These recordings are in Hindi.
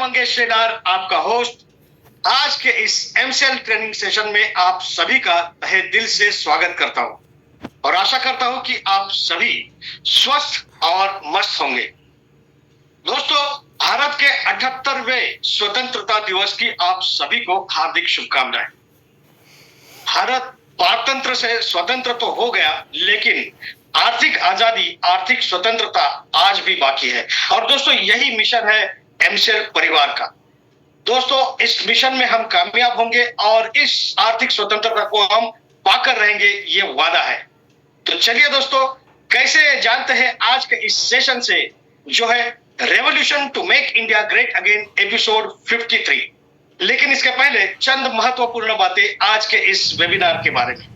मंगेश सेनार आपका होस्ट। आज के इस एमसीएल ट्रेनिंग सेशन में आप सभी का तहे दिल से स्वागत करता हूं और आशा करता हूं कि आप सभी स्वस्थ और मस्त होंगे। दोस्तों, भारत के 78वें स्वतंत्रता दिवस की आप सभी को हार्दिक शुभकामनाएं। भारत पारतंत्र से स्वतंत्र तो हो गया, लेकिन आर्थिक आजादी, आर्थिक स्वतंत्रता आज भी बाकी है। और दोस्तों, यही मिशन है एमसीएल परिवार का। दोस्तों, इस मिशन में हम कामयाब होंगे और इस आर्थिक स्वतंत्रता को हम पाकर रहेंगे, ये वादा है। तो चलिए दोस्तों, कैसे जानते हैं आज के इस सेशन से, जो है revolution to make India great again episode 53। लेकिन इसके पहले चंद महत्वपूर्ण बातें आज के इस वेबिनार के बारे में।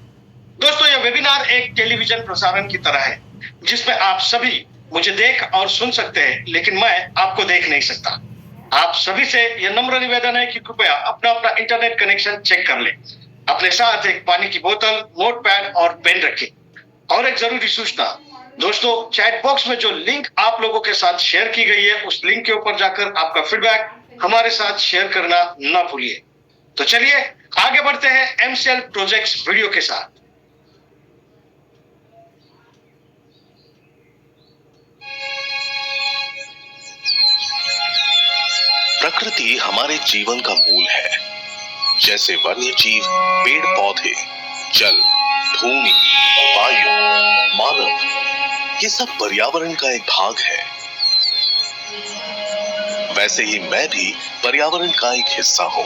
दोस्तों, यह वेबिनार एक टेलीविजन प्रसारण की तरह है, जिसमें आप सभी मुझे देख और सुन सकते हैं, लेकिन मैं आपको देख नहीं सकता। आप सभी से यह नम्र निवेदन है कि कृपया अपना अपना इंटरनेट कनेक्शन चेक कर लें। अपने साथ एक पानी की बोतल, नोटपैड और पेन रखें। और एक जरूरी सूचना, दोस्तों, चैट बॉक्स में जो लिंक आप लोगों के साथ शेयर की गई है, उस लिंक के ऊपर जाकर आपका फीडबैक हमारे साथ शेयर करना ना भूलिए। तो चलिए आगे बढ़ते हैं एमसीएल प्रोजेक्ट्स वीडियो के साथ। प्रकृति हमारे जीवन का मूल है। जैसे वन्य जीव, पेड़ पौधे, जल, भूमि, वायु, मानव, ये सब पर्यावरण का एक भाग है। वैसे ही मैं भी पर्यावरण का एक हिस्सा हूं।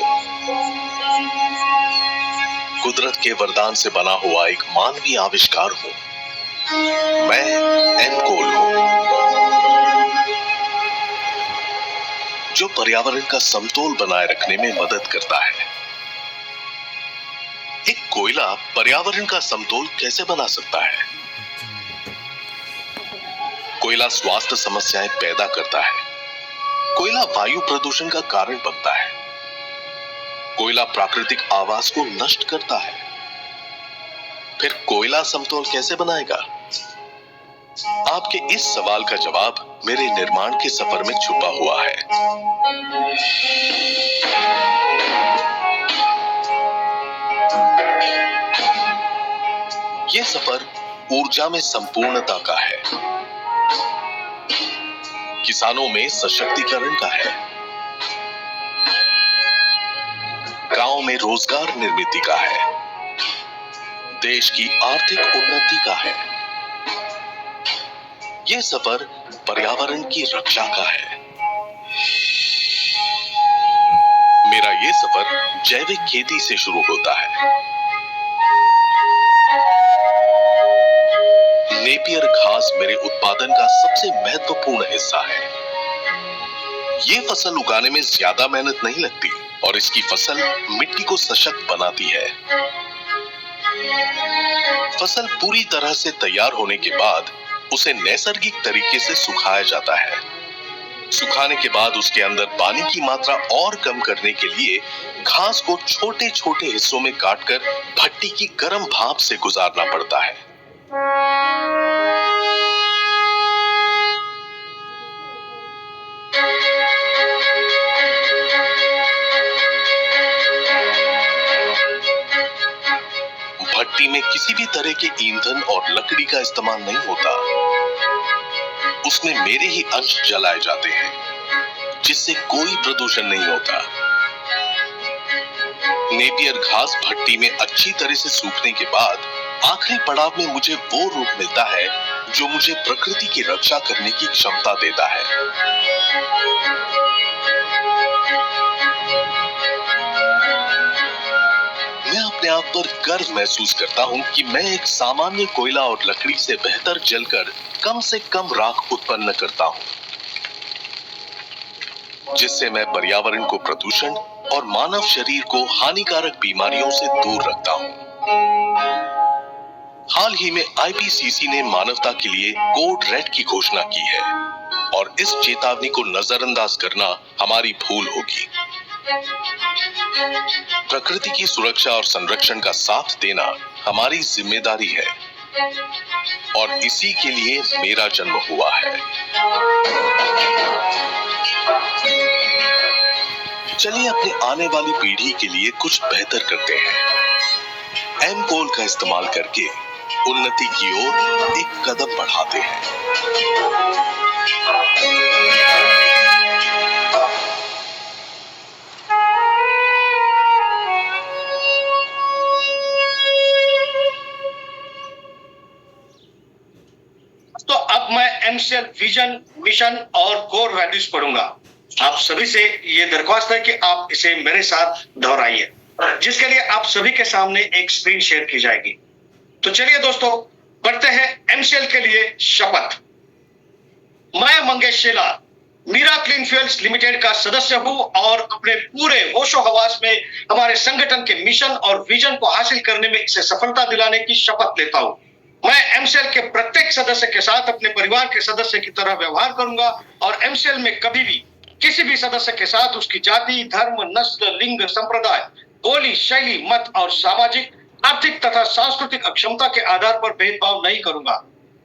कुदरत के वरदान से बना हुआ एक मानवीय आविष्कार हूं। मैं एनकोल हूं, जो पर्यावरण का समतोल बनाए रखने में मदद करता है। एक कोयला पर्यावरण का समतोल कैसे बना सकता है? कोयला स्वास्थ्य समस्याएं पैदा करता है। कोयला वायु प्रदूषण का कारण बनता है। कोयला प्राकृतिक आवास को नष्ट करता है। फिर कोयला समतोल कैसे बनाएगा? आपके इस सवाल का जवाब मेरे निर्माण के सफर में छुपा हुआ है। यह सफर ऊर्जा में संपूर्णता का है, किसानों में सशक्तिकरण का है, गांव में रोजगार निर्मित का है, देश की आर्थिक उन्नति का है। यह सफर पर्यावरण की रक्षा का है। मेरा यह सफर जैविक खेती से शुरू होता है। नेपियर घास मेरे उत्पादन का सबसे महत्वपूर्ण हिस्सा है। यह फसल उगाने में ज्यादा मेहनत नहीं लगती और इसकी फसल मिट्टी को सशक्त बनाती है। फसल पूरी तरह से तैयार होने के बाद उसे नैसर्गिक तरीके से सुखाया जाता है। सुखाने के बाद उसके अंदर पानी की मात्रा और कम करने के लिए घास को छोटे छोटे हिस्सों में काटकर भट्टी की गर्म भाप से गुजारना पड़ता है। भट्टी में किसी भी तरह के ईंधन और लकड़ी का इस्तेमाल नहीं होता। उसमें मेरे ही अंश जलाए जाते हैं, जिससे कोई प्रदूषण नहीं होता। नेपियर घास भट्टी में अच्छी तरह से सूखने के बाद आखिरी पड़ाव में मुझे वो रूप मिलता है जो मुझे प्रकृति की रक्षा करने की क्षमता देता है। मैं अपने आप पर गर्व महसूस करता हूं कि मैं एक सामान्य कोयला और लकड़ी से बेहतर जलकर कम से कम राख उत्पन्न करता हूं, जिससे मैं पर्यावरण को प्रदूषण और मानव शरीर को हानिकारक बीमारियों से दूर रखता हूं। हाल ही में आईपीसीसी ने मानवता के लिए कोड रेड की घोषणा की है और इस चेतावनी को नजरअंदाज करना हमारी भूल होगी। प्रकृति की सुरक्षा और संरक्षण का साथ देना हमारी जिम्मेदारी है और इसी के लिए मेरा जन्म हुआ है। चलिए अपने आने वाली पीढ़ी के लिए कुछ बेहतर करते हैं। एम पोल का इस्तेमाल करके उन्नति की ओर एक कदम बढ़ाते हैं। तो अब मैं एमसीएल विजन, मिशन और कोर वैल्यूज पढ़ूंगा। आप सभी से ये दरख्वास्त है कि आप इसे मेरे साथ दोहराइए, जिसके लिए आप सभी के सामने एक स्क्रीन शेयर की जाएगी। तो चलिए दोस्तों, पढ़ते हैं एमसीएल के लिए शपथ। मैं Mangesh Shelar Mira clean fuels limited का सदस्य हूं और अपने पूरे होशो हवास में हमारे संगठन के मिशन और विजन को हासिल करने में इसे सफलता दिलाने की शपथ लेता हूं। मैं एमसीएल के प्रत्येक सदस्य के साथ अपने परिवार के सदस्य की तरह व्यवहार करूंगा और एमसीएल में कभी भी किसी भी सदस्य के साथ उसकी जाति, धर्म, नस्ल, लिंग, संप्रदाय, बोली, शैली, मत और सामाजिक, आर्थिक तथा सांस्कृतिक अक्षमता के आधार पर भेदभाव नहीं करूंगा।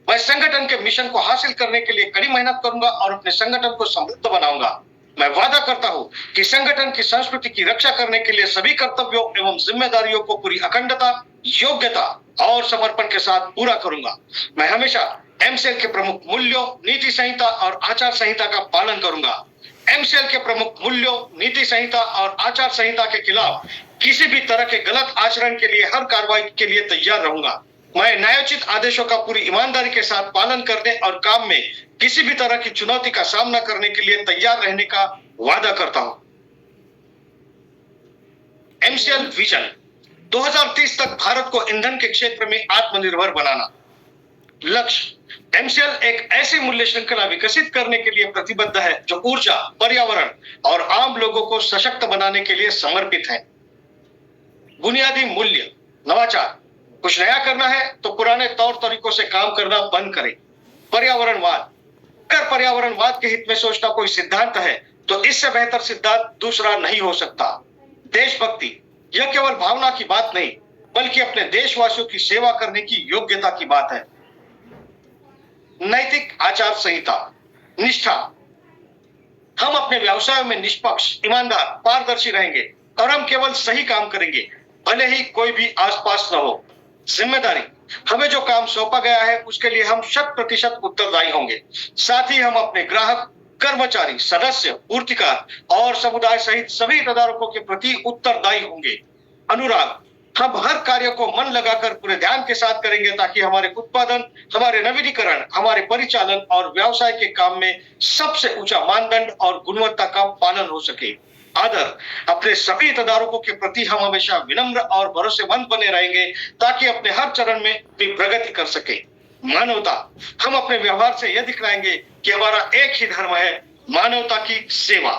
मैं संगठन के मिशन को हासिल करने के लिए कड़ी मेहनत करूंगा और अपने संगठन को समृद्ध बनाऊंगा। मैं वादा करता हूं कि संगठन की संस्कृति की रक्षा करने के लिए सभी कर्तव्यों एवं जिम्मेदारियों को पूरी अखंडता, योग्यता और समर्पण के साथ पूरा करूंगा। मैं हमेशा एमसीएल के प्रमुख मूल्यों, नीति संहिता और आचार संहिता का पालन करूंगा। एमसीएल के प्रमुख मूल्यों, नीति संहिता और आचार संहिता के खिलाफ किसी भी तरह के गलत आचरण के लिए हर कार्रवाई के लिए तैयार रहूंगा। मैं न्यायोचित आदेशों का पूरी ईमानदारी के साथ पालन करने और काम में किसी भी तरह की चुनौती का सामना करने के लिए तैयार रहने का वादा करता हूं। एमसीएल विजन 2030 तक भारत को ईंधन के क्षेत्र में आत्मनिर्भर बनाना। लक्ष्य एमसीएल एक ऐसी मूल्य श्रृंखला विकसित करने के लिए प्रतिबद्ध है जो ऊर्जा, पर्यावरण और आम लोगों को सशक्त बनाने के लिए समर्पित है। बुनियादी मूल्य नवाचार, कुछ नया करना है तो पुराने तौर तरीकों से काम करना बंद करें। पर्यावरणवाद, अगर पर्यावरणवाद के हित में सोचना कोई सिद्धांत है तो इससे बेहतर सिद्धांत दूसरा नहीं हो सकता। देशभक्ति, यह केवल भावना की बात नहीं बल्कि अपने देशवासियों की सेवा करने की योग्यता की बात है। नैतिक आचार संहिता, निष्ठा, हम अपने व्यवसाय में निष्पक्ष, ईमानदार, पारदर्शी रहेंगे और हम केवल सही काम करेंगे, भले ही कोई भी आसपास न हो। जिम्मेदारी, हमें जो काम सौंपा गया है उसके लिए हम 100% उत्तरदायी होंगे। साथ ही हम अपने ग्राहक, कर्मचारी, सदस्य, पूर्तिकार और समुदाय सहित सभी हितधारकों के प्रति उत्तरदायी होंगे। अनुराग, हम हर कार्य को मन लगाकर पूरे ध्यान के साथ करेंगे ताकि हमारे उत्पादन, हमारे नवीनीकरण, हमारे परिचालन और व्यवसाय के काम में सबसे ऊंचा मानदंड और गुणवत्ता का पालन हो सके। आदर, अपने सभी हितधारकों के प्रति हम हमेशा विनम्र और भरोसेमंद बने रहेंगे ताकि अपने हर चरण में भी प्रगति कर सके। मानवता, हम अपने व्यवहार से यह दिखलाएंगे कि हमारा एक ही धर्म है, मानवता की सेवा।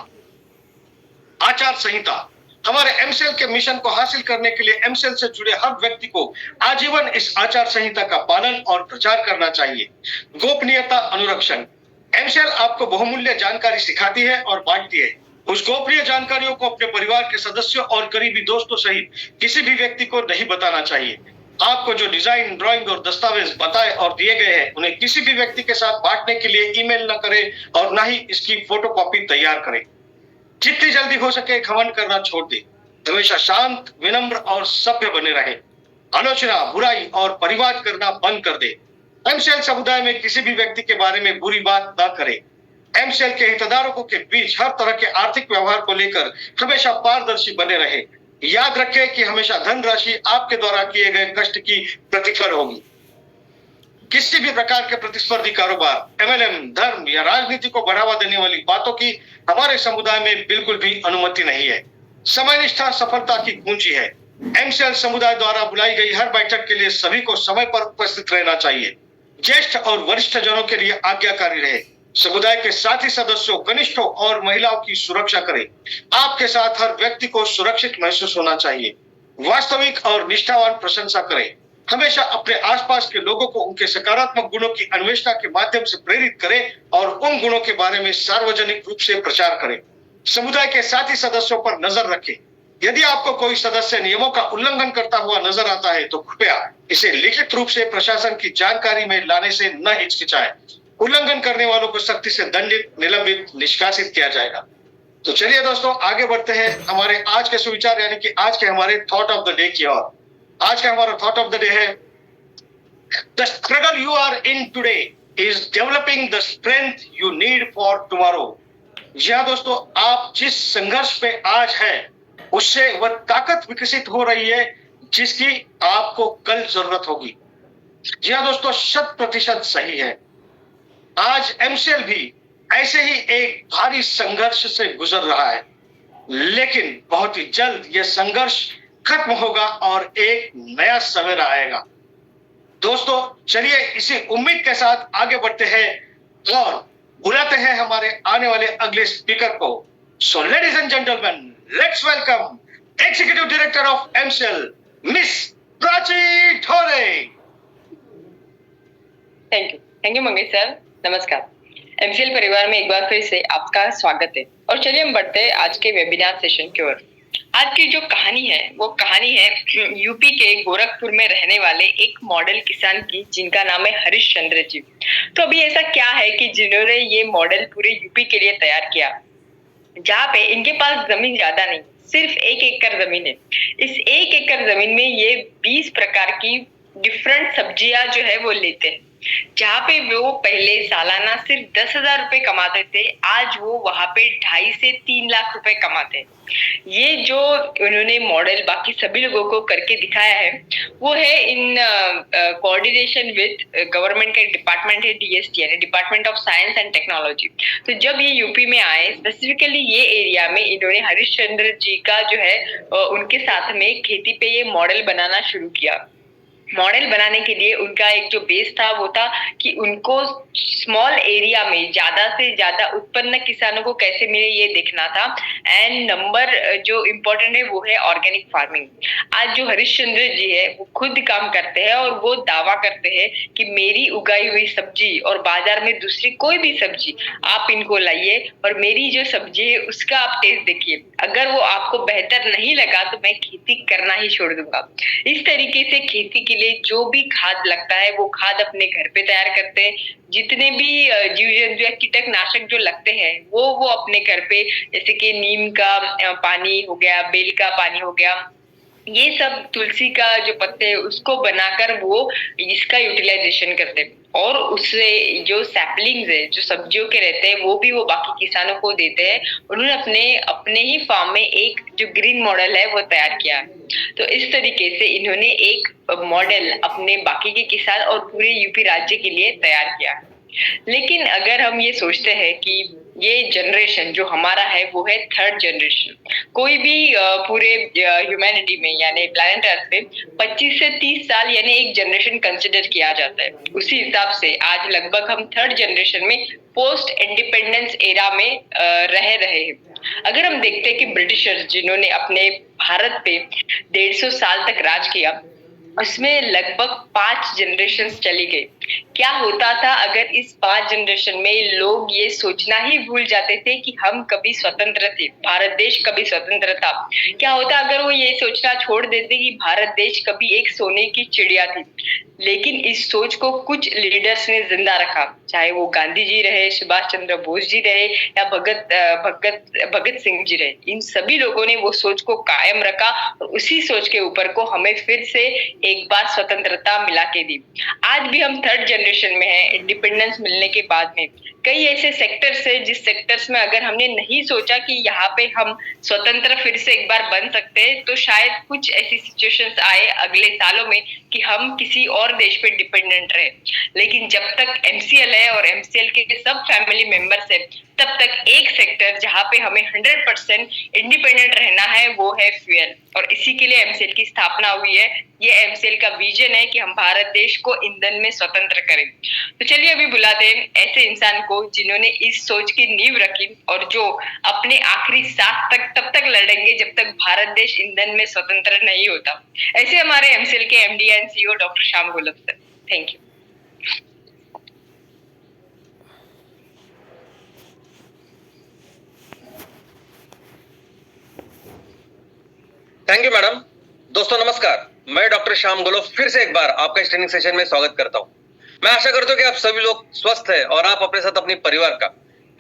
आचार संहिता, हमारे एमसीएल के मिशन को हासिल करने के लिए एमसीएल से जुड़े हर व्यक्ति को आजीवन इस आचार संहिता का पालन और प्रचार करना चाहिए। गोपनीयता अनुरक्षण, एमसीएल आपको बहुमूल्य जानकारी सिखाती है और बांटती है। उस गोपनीय जानकारियों को अपने परिवार के सदस्यों और करीबी दोस्तों सहित किसी भी व्यक्ति को नहीं बताना चाहिए। आपको जो डिजाइन, ड्राइंग और दस्तावेज बताए और दिए गए हैं उन्हें किसी भी व्यक्ति के साथ बांटने के लिए ईमेल न करें और न ही इसकी फोटोकॉपी तैयार करें। जितनी जल्दी हो सके घमंड करना छोड़ दे। हमेशा शांत, विनम्र और सभ्य बने रहे। आलोचना, बुराई और परिवाद करना बंद कर दे। एमसीएल समुदाय में किसी भी व्यक्ति के बारे में बुरी बात न करे। एमसीएल के हितधारकों के बीच हर तरह के आर्थिक व्यवहार को लेकर हमेशा पारदर्शी बने रहे। याद रखें कि हमेशा धनराशि आपके द्वारा किए गए कष्ट की प्रतिफल होगी। किसी भी प्रकार के प्रतिस्पर्धी कारोबार, एमएलएम, धर्म या राजनीति को बढ़ावा देने वाली बातों की हमारे समुदाय में बिल्कुल भी अनुमति नहीं है। समयनिष्ठा सफलता की कुंजी है। एमसीएल समुदाय द्वारा बुलाई गई हर बैठक के लिए सभी को समय पर उपस्थित रहना चाहिए। ज्येष्ठ और वरिष्ठ जनों के लिए आज्ञाकारी रहे। समुदाय के साथी सदस्यों, कनिष्ठों और महिलाओं की सुरक्षा करें। आपके साथ हर व्यक्ति को सुरक्षित महसूस होना चाहिए। वास्तविक और निष्ठावान प्रशंसा करें। हमेशा अपने आसपास के लोगों को उनके सकारात्मक गुणों की अन्वेषणा के माध्यम से प्रेरित करें और उन गुणों के बारे में सार्वजनिक रूप से प्रचार करें। समुदाय के साथी सदस्यों पर नजर रखें। यदि आपको कोई सदस्य नियमों का उल्लंघन करता हुआ नजर आता है तो कृपया इसे लिखित रूप से प्रशासन की जानकारी में लाने से न हिचकिचाएं। उल्लंघन करने वालों को सख्ती से दंडित, निलंबित, निष्कासित किया जाएगा। तो चलिए दोस्तों आगे बढ़ते हैं हमारे आज के सुविचार यानी कि आज के हमारे थॉट ऑफ द डे की ओर। आज का हमारा थॉट ऑफ द डे है the struggle you are in today is developing the strength you need for tomorrow. जी हाँ दोस्तों, आप जिस संघर्ष पे आज है उससे वह ताकत विकसित हो रही है जिसकी आपको कल जरूरत होगी। जी हाँ दोस्तों, 100% सही है। आज एमसीएल भी ऐसे ही एक भारी संघर्ष से गुजर रहा है, लेकिन बहुत ही जल्द यह संघर्ष खत्म होगा और एक नया सवेरा आएगा। दोस्तों चलिए इसी उम्मीद के साथ आगे बढ़ते हैं और बुलाते हैं हमारे आने वाले अगले स्पीकर को। So ladies and gentleman, let's welcome executive director of MCL miss Prachi Dhole. Thank you Mangesh sir. नमस्कार। एमसीएल परिवार में एक बार फिर से आपका स्वागत है और चलिए हम बढ़ते हैं आज के वेबिनार सेशन की ओर। आज की जो कहानी है वो कहानी है यूपी के गोरखपुर में रहने वाले एक मॉडल किसान की जिनका नाम है हरीश चंद्र जी। तो अभी ऐसा क्या है कि जिन्होंने ये मॉडल पूरे यूपी के लिए तैयार किया, जहाँ पे इनके पास जमीन ज्यादा नहीं, सिर्फ 1 एकड़ जमीन है। इस 1 एकड़ जमीन में ये 20 प्रकार की डिफरेंट सब्जियां जो है वो लेते हैं। जहाँ पे वो पहले सालाना सिर्फ 10,000 रुपए कमाते थे, आज वो वहां पे 2.5 से 3 लाख रुपए कमाते हैं। ये जो उन्होंने मॉडल बाकी सभी लोगों को करके दिखाया है वो है इन कोऑर्डिनेशन विद गवर्नमेंट का डिपार्टमेंट है डीएसटी यानी department of science and technology. तो जब ये यूपी में आए स्पेसिफिकली ये एरिया में इन्होंने हरीश चंद्र जी का जो है उनके साथ में खेती पे ये मॉडल बनाना शुरू किया। मॉडल बनाने के लिए उनका एक जो बेस था वो था कि उनको स्मॉल एरिया में ज्यादा से ज्यादा उत्पन्न किसानों को कैसे मिले ये देखना था। एंड नंबर जो इम्पोर्टेंट है वो है ऑर्गेनिक फार्मिंग। आज जो हरीश चंद्र जी है वो खुद काम करते हैं और वो दावा करते हैं कि मेरी उगाई हुई सब्जी और बाजार में दूसरी कोई भी सब्जी आप इनको लाइए और मेरी जो सब्जी है उसका आप टेस्ट देखिए, अगर वो आपको बेहतर नहीं लगा तो मैं खेती करना ही छोड़ दूंगा। इस तरीके से खेती के लिए जो भी खाद लगता है वो खाद अपने घर पे तैयार करते हैं। जितने भी जीव जंतु या कीटनाशक जो लगते हैं वो अपने घर पे, जैसे कि नीम का पानी हो गया, बेल का पानी हो गया, ये सब तुलसी का जो पत्ते है उसको बनाकर वो इसका यूटिलाइजेशन करते हैं और उससे जो सैपलिंग्स है जो सब्जियों के रहते हैं वो भी वो बाकी किसानों को देते हैं। उन्होंने अपने ही फार्म में एक जो ग्रीन मॉडल है वो तैयार किया है। तो इस तरीके से इन्होंने एक मॉडल अपने बाकी के किसान और पूरे यूपी राज्य के लिए तैयार किया है। लेकिन अगर हम ये सोचते हैं कि ये जनरेशन जो हमारा है वो है 3rd जनरेशन, कोई भी पूरे ह्यूमैनिटी में यानी प्लैनेट अर्थ पे 25 से 30 साल यानी एक जनरेशन कंसिडर किया जाता है। उसी हिसाब से आज लगभग हम 3rd जनरेशन में पोस्ट इंडिपेंडेंस एरा में रह रहे हैं। अगर हम देखते हैं कि ब्रिटिशर्स जिन्होंने अपने भारत पे 150 साल तक राज किया उसमें लगभग 5 जनरेशन चली गई। क्या होता था अगर इस 5 जनरेशन में लोग ये सोचना ही भूल जाते थे कि हम कभी स्वतंत्र थे, भारत देश कभी स्वतंत्र था? क्या होता अगर वो ये सोचना छोड़ देते कि भारत देश कभी एक सोने की चिड़िया थी? लेकिन इस सोच को कुछ लीडर्स ने जिंदा रखा, चाहे वो गांधी जी रहे, सुभाष चंद्र बोस जी रहे या भगत सिंह जी रहे। इन सभी लोगों ने वो सोच को कायम रखा और उसी सोच के ऊपर को हमें फिर से एक बार स्वतंत्रता मिला के दी। आज भी हम 3rd जनरेशन में हैं। इंडिपेंडेंस मिलने के बाद में कई ऐसे सेक्टर्स है जिस सेक्टर्स में अगर हमने नहीं सोचा कि यहाँ पे हम स्वतंत्र फिर से एक बार बन सकते हैं तो शायद कुछ ऐसी सिचुएशंस आए अगले सालों में कि हम किसी और देश पे डिपेंडेंट रहे। लेकिन जब तक एमसीएल है और एमसीएल के सब फैमिली मेंबर्स है तब तक एक सेक्टर जहाँ पे हमें 100% इंडिपेंडेंट रहना है वो है फ्यूल, और इसी के लिए एमसीएल की स्थापना हुई है। ये एमसीएल का विजन है कि हम भारत देश को ईंधन में स्वतंत्र करें। तो चलिए अभी बुलाते हैं ऐसे इंसान को जिन्होंने इस सोच की नींव रखी और जो अपने आखिरी सांस तक तब तक लड़ेंगे जब तक भारत देश ईंधन में स्वतंत्र नहीं होता। ऐसे हमारे एमसीएल के MD and CEO doctor Shyam Golab sir. Thank you. Thank you madam. दोस्तों नमस्कार, मैं डॉक्टर श्याम गोलब फिर से एक बार आपका इस ट्रेनिंग सेशन में स्वागत करता हूं। मैं आशा करता हूं कि आप सभी लोग स्वस्थ हैं और आप अपने साथ अपने परिवार का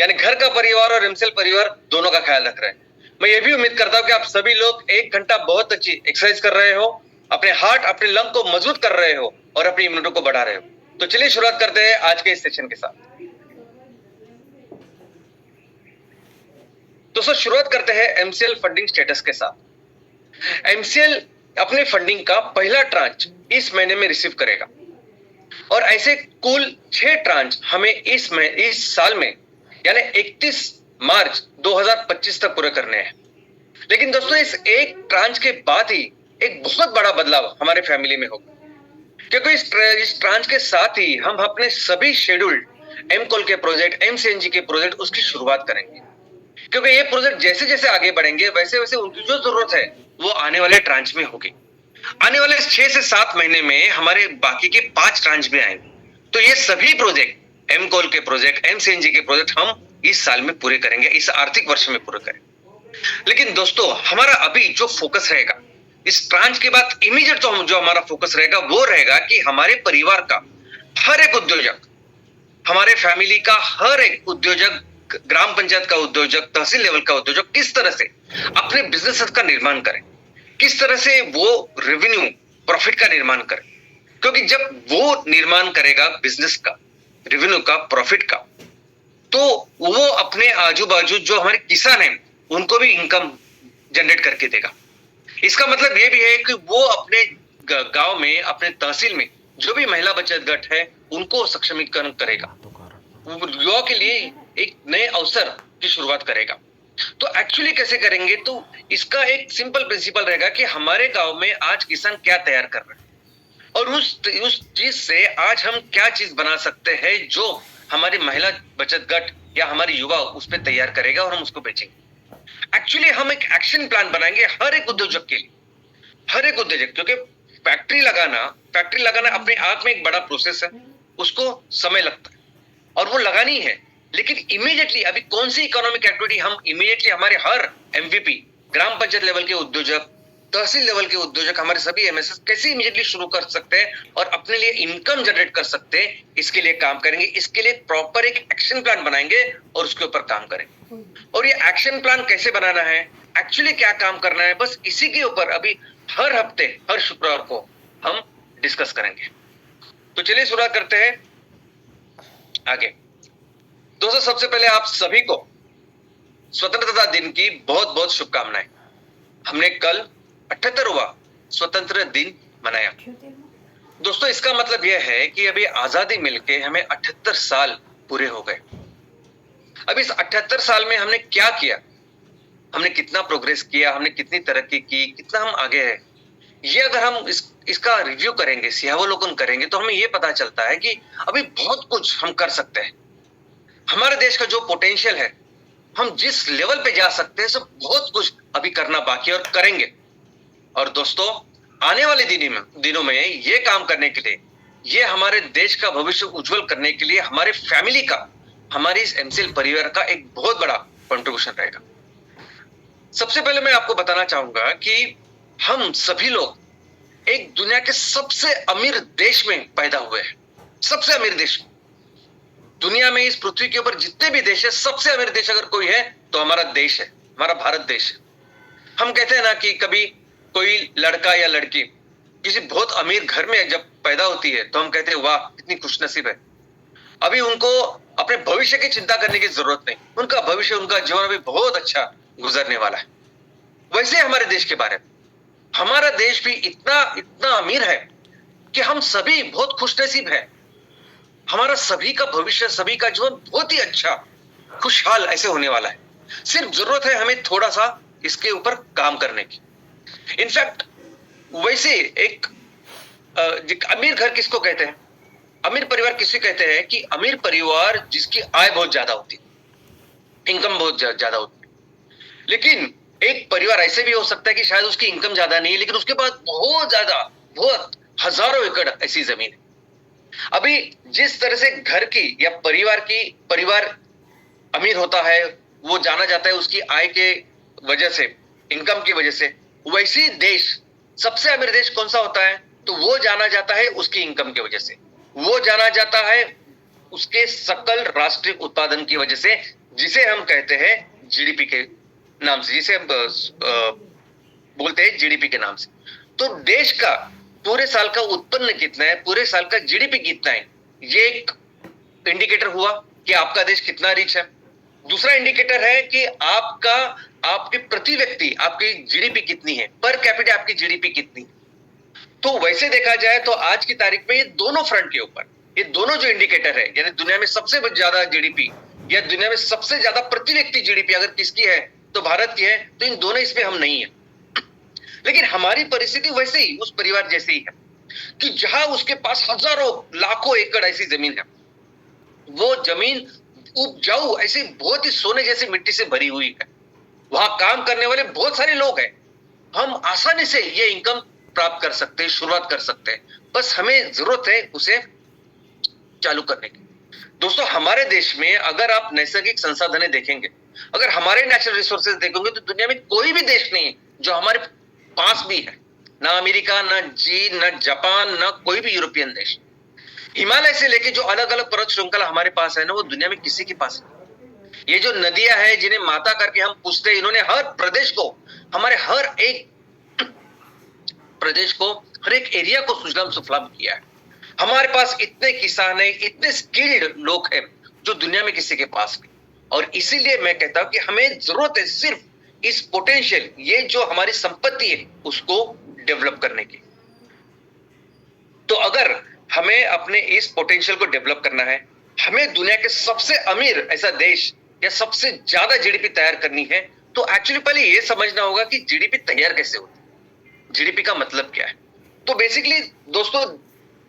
यानी घर का परिवार और एमसीएल परिवार दोनों का ख्याल रख रहे हैं। मैं ये भी उम्मीद करता हूं कि आप सभी लोग 1 घंटा बहुत अच्छी एक्सरसाइज कर रहे हो, अपने हार्ट अपने लंग को मजबूत कर रहे हो और अपनी इम्यूनिटी को बढ़ा रहे हो। तो चलिए शुरुआत करते हैं आज के इस सेशन के साथ। तो सर शुरुआत करते हैं एमसीएल फंडिंग स्टेटस के साथ। एमसीएल अपने फंडिंग का पहला ट्रांच इस महीने में रिसीव करेगा और ऐसे कुल 6 ट्रांच हमें इस साल में यानी 31 मार्च 2025 तक पूरे करने हैं। लेकिन दोस्तों इस एक ट्रांच के बाद ही एक बहुत बड़ा बदलाव हमारे फैमिली में होगा, क्योंकि इस ट्रांच के साथ ही हम अपने सभी शेड्यूल्ड एमकोल के प्रोजेक्ट, एमसीएनजी के प्रोजेक्ट उसकी शुरुआत करेंगे। क्योंकि ये प्रोजेक्ट जैसे जैसे आगे बढ़ेंगे वैसे वैसे उनकी जो जरूरत है वो आने वाले ट्रांच में होगी। आने वाले 6 से 7 महीने में हमारे बाकी के 5 ट्रांच भी आएंगे। तो ये सभी प्रोजेक्ट, एमकोल के प्रोजेक्ट, एमसीएनजी के प्रोजेक्ट हम इस साल में पूरे करेंगे, इस आर्थिक वर्ष में पूरे करेंगे। लेकिन दोस्तों हमारा अभी जो फोकस रहेगा इस ट्रांच के बाद इमीडिएट जो हमारा फोकस रहेगा वो रहेगा कि हमारे परिवार का हर एक उद्योजक, हमारे फैमिली का हर एक उद्योजक, ग्राम पंचायत का उद्योजक, तहसील लेवल का उद्योजक किस तरह से अपने बिजनेस का निर्माण करें, किस तरह से वो रेवेन्यू प्रॉफिट का निर्माण करें। क्योंकि जब वो निर्माण करेगा बिजनेस का, रेवेन्यू का, प्रॉफिट का, तो वो अपने आजू बाजू जो हमारे किसान हैं उनको भी इनकम जनरेट करके देगा। इसका मतलब ये भी है कि वो अपने गांव में, अपने तहसील में जो भी महिला बचत गट है उनको सक्षमीकरण करेगा, युवा के लिए एक नए अवसर की शुरुआत करेगा। तो एक्चुअली कैसे करेंगे, तो इसका एक सिंपल प्रिंसिपल रहेगा कि हमारे गांव में आज किसान क्या तैयार कर रहे हैं और उस चीज से आज हम क्या चीज बना सकते हैं जो हमारी महिला बचत गट या हमारी युवा उस पर तैयार करेगा और हम उसको बेचेंगे। एक्चुअली हम एक एक्शन प्लान बनाएंगे हर एक उद्योजक के लिए, हर एक उद्योजक, क्योंकि फैक्ट्री लगाना अपने आप में एक बड़ा प्रोसेस है, उसको समय लगता है और वो लगानी है। लेकिन इमीडिएटली अभी कौन सी इकोनॉमिक एक्टिविटी हम इमीडिएटली हमारे हर एमवीपी, ग्राम पंचायत लेवल के उद्योजक, तहसील लेवल के उद्योजक, हमारे सभी एमएसएस कैसे इमीडिएटली शुरू कर सकते हैं और अपने लिए इनकम जनरेट कर सकते हैं, इसके लिए काम करेंगे। इसके लिए प्रॉपर एक एक्शन प्लान बनाएंगे और उसके ऊपर काम करेंगे। और ये एक्शन प्लान कैसे बनाना है, एक्चुअली क्या काम करना है, बस इसी के ऊपर अभी हर हफ्ते, हर शुक्रवार को हम डिस्कस करेंगे। तो चलिए शुरुआत करते हैं आगे। दोस्तों सबसे पहले आप सभी को स्वतंत्रता दिन की बहुत बहुत शुभकामनाएं। हमने कल 78वां स्वतंत्र दिन मनाया। दोस्तों इसका मतलब यह है कि अभी आजादी मिलके हमें 78 साल पूरे हो गए। अब इस 78 साल में हमने क्या किया, हमने कितना प्रोग्रेस किया, हमने कितनी तरक्की की, कितना हम आगे हैं, ये अगर हम इसका रिव्यू करेंगे, सिंहावलोकन करेंगे, तो हमें ये पता चलता है कि अभी बहुत कुछ हम कर सकते हैं। हमारे देश का जो पोटेंशियल है, हम जिस लेवल पे जा सकते हैं, सब बहुत कुछ अभी करना बाकी है और करेंगे। और दोस्तों आने वाले दिनों में ये काम करने के लिए, ये हमारे देश का भविष्य उज्जवल करने के लिए हमारे फैमिली का, हमारे इस एमसीएल परिवार का एक बहुत बड़ा कंट्रीब्यूशन रहेगा। सबसे पहले मैं आपको बताना चाहूंगा कि हम सभी लोग एक दुनिया के सबसे अमीर देश में पैदा हुए हैं। सबसे अमीर देश दुनिया में, इस पृथ्वी के ऊपर जितने भी देश है, सबसे अमीर देश अगर कोई है तो हमारा देश है, हमारा भारत देश है। हम कहते हैं ना कि कभी कोई लड़का या लड़की किसी बहुत अमीर घर में जब पैदा होती है तो हम कहते हैं वाह कितनी खुशनसीब है, अभी उनको अपने भविष्य की चिंता करने की जरूरत नहीं, उनका भविष्य, उनका जीवन अभी बहुत अच्छा गुजरने वाला है। वैसे हमारे देश के बारे में, हमारा देश भी इतना इतना अमीर है कि हम सभी बहुत खुशनसीब हैं। हमारा सभी का भविष्य, सभी का जीवन बहुत ही अच्छा, खुशहाल ऐसे होने वाला है। सिर्फ जरूरत है हमें थोड़ा सा इसके ऊपर काम करने की। इनफैक्ट वैसे एक अमीर घर किसको कहते हैं, अमीर परिवार किसे कहते हैं कि अमीर परिवार जिसकी आय बहुत ज्यादा होती है, इनकम बहुत ज्यादा होती है। लेकिन एक परिवार ऐसे भी हो सकता है कि शायद उसकी इनकम ज्यादा नहीं है लेकिन उसके पास बहुत ज्यादा, बहुत हजारों एकड़ ऐसी जमीन है। अभी जिस तरह से घर की या परिवार अमीर होता है, वो जाना जाता है उसकी आय के वजह से, इनकम की वजह से, वैसे देश, सबसे अमीर देश कौन सा होता है, तो वो जाना जाता है उसकी इनकम की वजह से, वो जाना जाता है उसके सकल राष्ट्रीय उत्पादन की वजह से, जिसे हम कहते हैं जीडीपी के नाम से, जिसे हम बोलते हैं जीडीपी के नाम से। तो देश का पूरे साल का उत्पन्न कितना है, पूरे साल का जीडीपी कितना है, ये एक इंडिकेटर हुआ कि आपका देश कितना रिच है। दूसरा इंडिकेटर है कि आपके प्रति व्यक्ति आपकी जीडीपी कितनी है, पर कैपिटा आपकी जीडीपी कितनी। तो वैसे देखा जाए तो आज की तारीख में ये दोनों फ्रंट के ऊपर, ये दोनों जो इंडिकेटर है, यानी दुनिया में सबसे ज्यादा जीडीपी या दुनिया में सबसे ज्यादा प्रति व्यक्ति जीडीपी अगर किसकी है तो भारत की है, तो इन दोनों इसमें हम नहीं है। लेकिन हमारी परिस्थिति वैसे ही उस परिवार जैसे ही है कि जहां उसके पास हजारों लाखों एकड़ ऐसी जमीन है, वो जमीन उपजाऊ ऐसी बहुत ही सोने जैसी मिट्टी से भरी हुई है, वहां काम करने वाले बहुत सारे लोग हैं, हम आसानी से ये इनकम प्राप्त कर सकते हैं, शुरुआत कर सकते हैं, बस हमें जरूरत है उसे चालू करने की। दोस्तों, हमारे देश में अगर आप नैसर्गिक संसाधन देखेंगे, अगर हमारे नेचुरल रिसोर्सेज देखोगे, तो दुनिया में कोई भी देश नहीं है जो हमारे पास भी है, ना अमेरिका, ना चीन, ना जापान, ना कोई भी यूरोपियन देश। हिमालय से लेके जो अलग अलग पर्वत श्रृंखला हमारे पास है ना, वो दुनिया में किसी के पास नहीं। ये जो नदियां हैं जिन्हें माता करके हम पूछते हैं, इन्होंने हर प्रदेश को, हमारे हर एक प्रदेश को, हर एक एरिया को सुजलाम सुफलाम किया है। हमारे पास इतने किसान हैं, इतने स्किल्ड लोग हैं जो दुनिया में किसी के पास नहीं। और इसीलिए मैं कहता हूं कि हमें जरूरत है सिर्फ इस पोटेंशियल, ये जो हमारी संपत्ति है, उसको डेवलप करने की। तो अगर हमें अपने इस पोटेंशियल को डेवलप करना है, हमें दुनिया के सबसे अमीर ऐसा देश या सबसे ज्यादा जीडीपी तैयार करनी है, तो एक्चुअली पहले यह समझना होगा कि जीडीपी तैयार कैसे होती है, जीडीपी का मतलब क्या है। तो बेसिकली दोस्तों,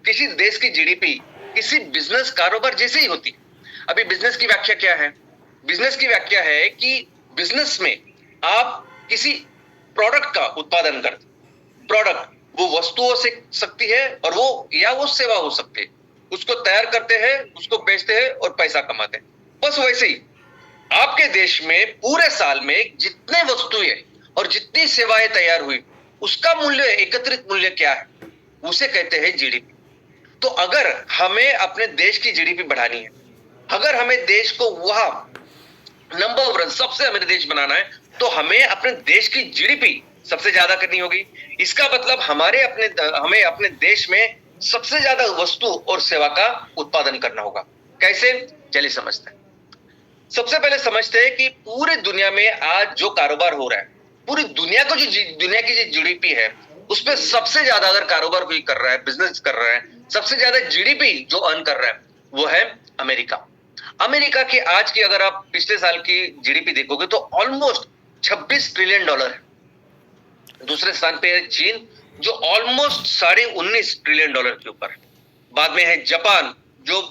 किसी देश की जीडीपी किसी बिजनेस कारोबार जैसे ही होती है। अभी बिजनेस की व्याख्या क्या है? बिजनेस की व्याख्या है कि बिजनेस में आप किसी प्रोडक्ट का उत्पादन करते, प्रोडक्ट वो वस्तु हो सकती है और वो सेवा हो सकती है, उसको तैयार करते हैं, उसको बेचते हैं और पैसा कमाते हैं। बस वैसे ही आपके देश में पूरे साल में जितने वस्तुएं और जितनी सेवाएं तैयार हुई, उसका मूल्य, एकत्रित मूल्य क्या है, उसे कहते हैं जीडीपी। तो अगर हमें अपने देश की जीडीपी बढ़ानी है, अगर हमें देश को वहां नंबर 1 सबसे अमीर देश बनाना है, तो हमें अपने देश की जीडीपी सबसे ज्यादा करनी होगी। इसका मतलब हमें अपने देश में सबसे ज्यादा वस्तु और सेवा का उत्पादन करना होगा। कैसे? चलिए समझते हैं। सबसे पहले समझते हैं कि पूरे दुनिया में आज जो कारोबार हो रहा है, पूरी दुनिया को दुनिया की जो जीडीपी है, उसमें सबसे ज्यादा अगर कारोबार कोई कर रहा है, बिजनेस कर रहा है, सबसे ज्यादा जीडीपी जो अर्न कर रहा है, वो है अमेरिका। अमेरिका की आज की अगर आप पिछले साल की जीडीपी देखोगे तो ऑलमोस्ट $26 ट्रिलियन है। दूसरे स्थान पे है चीन, जो ऑलमोस्ट $19.5 ट्रिलियन के ऊपर है। बाद में है जापान, जो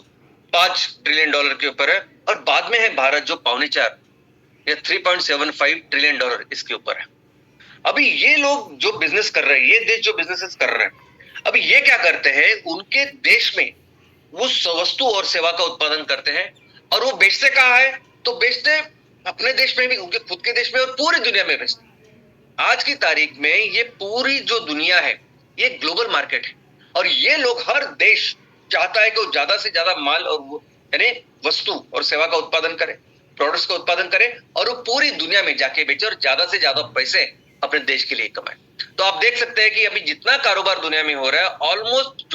$5 ट्रिलियन के ऊपर है, और बाद में है भारत, जो 4.25 या $3.75 ट्रिलियन इसके ऊपर है। अभी ये लोग जो बिजनेस कर रहे हैं, ये देश जो बिजनेसेस कर रहे हैं, अभी ये क्या करते हैं, उनके देश में वो वस्तु और सेवा का उत्पादन करते हैं, और वो बेचते कहाँ है? तो बेचते अपने देश में भी, उनके खुद के देश में, और पूरी दुनिया में बेचते। आज की तारीख में ये पूरी जो दुनिया है, ये ग्लोबल मार्केट है, और ये लोग, हर देश चाहता है कि वो ज्यादा से ज्यादा माल और यानी वस्तु और सेवा का उत्पादन करे, प्रोडक्ट्स का उत्पादन करे, और वो पूरी दुनिया में जाके बेचे और ज्यादा से ज्यादा पैसे अपने देश के लिए कमाए। तो आप देख सकते हैं कि अभी जितना कारोबार दुनिया में हो रहा है, ऑलमोस्ट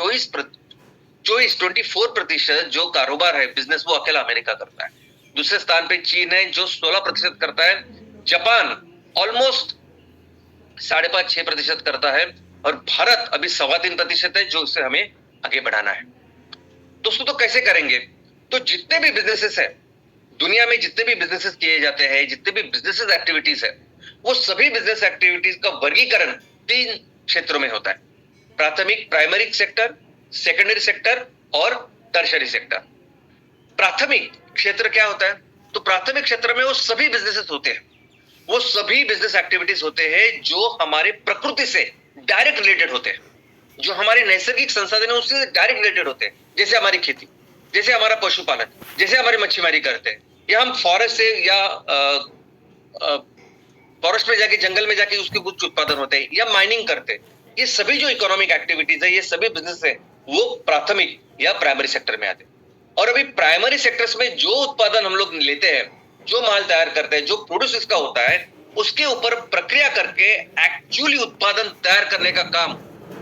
24% जो कारोबार है, बिजनेस, वो अकेला अमेरिका करता है। दूसरे स्थान पे चीन है, जो 16% करता है। जापान ऑलमोस्ट 5.5-6% करता है, और भारत अभी 3.25% है, जो उससे हमें आगे बढ़ाना है। दोस्तों, तो कैसे करेंगे? तो जितने भी बिजनेसेस है दुनिया में, जितने भी बिजनेसेस किए जाते हैं, जितने भी बिजनेसेस एक्टिविटीज है, वो सभी बिजनेस एक्टिविटीज का वर्गीकरण 3 क्षेत्रों में होता है: प्राथमिक, प्राइमरी सेक्टर, सेकेंडरी सेक्टर और टर्शरी सेक्टर। प्राथमिक क्षेत्र क्या होता है? तो प्राथमिक क्षेत्र में वो सभी बिजनेसेस होते हैं, वो सभी बिजनेस एक्टिविटीज होते हैं जो हमारे प्रकृति से डायरेक्ट रिलेटेड होते हैं, जो हमारे नैसर्गिक संसाधन है उससे डायरेक्ट रिलेटेड होते हैं, जैसे हमारी खेती, जैसे हमारा पशुपालन, जैसे हमारी मच्छीमारी करते हैं, या हम फॉरेस्ट से या फॉरेस्ट में जाके, जंगल में जाके उसके कुछ उत्पादन होते हैं, या माइनिंग करते हैं। ये सभी जो इकोनॉमिक एक्टिविटीज है, ये सभी बिजनेस है, वो प्राथमिक या प्राइमरी सेक्टर में आते हैं। और अभी प्राइमरी सेक्टर्स में जो उत्पादन हम लोग लेते हैं, जो माल तैयार करते हैं, जो प्रोड्यूस इसका होता है, उसके ऊपर प्रक्रिया करके एक्चुअली उत्पादन तैयार करने का काम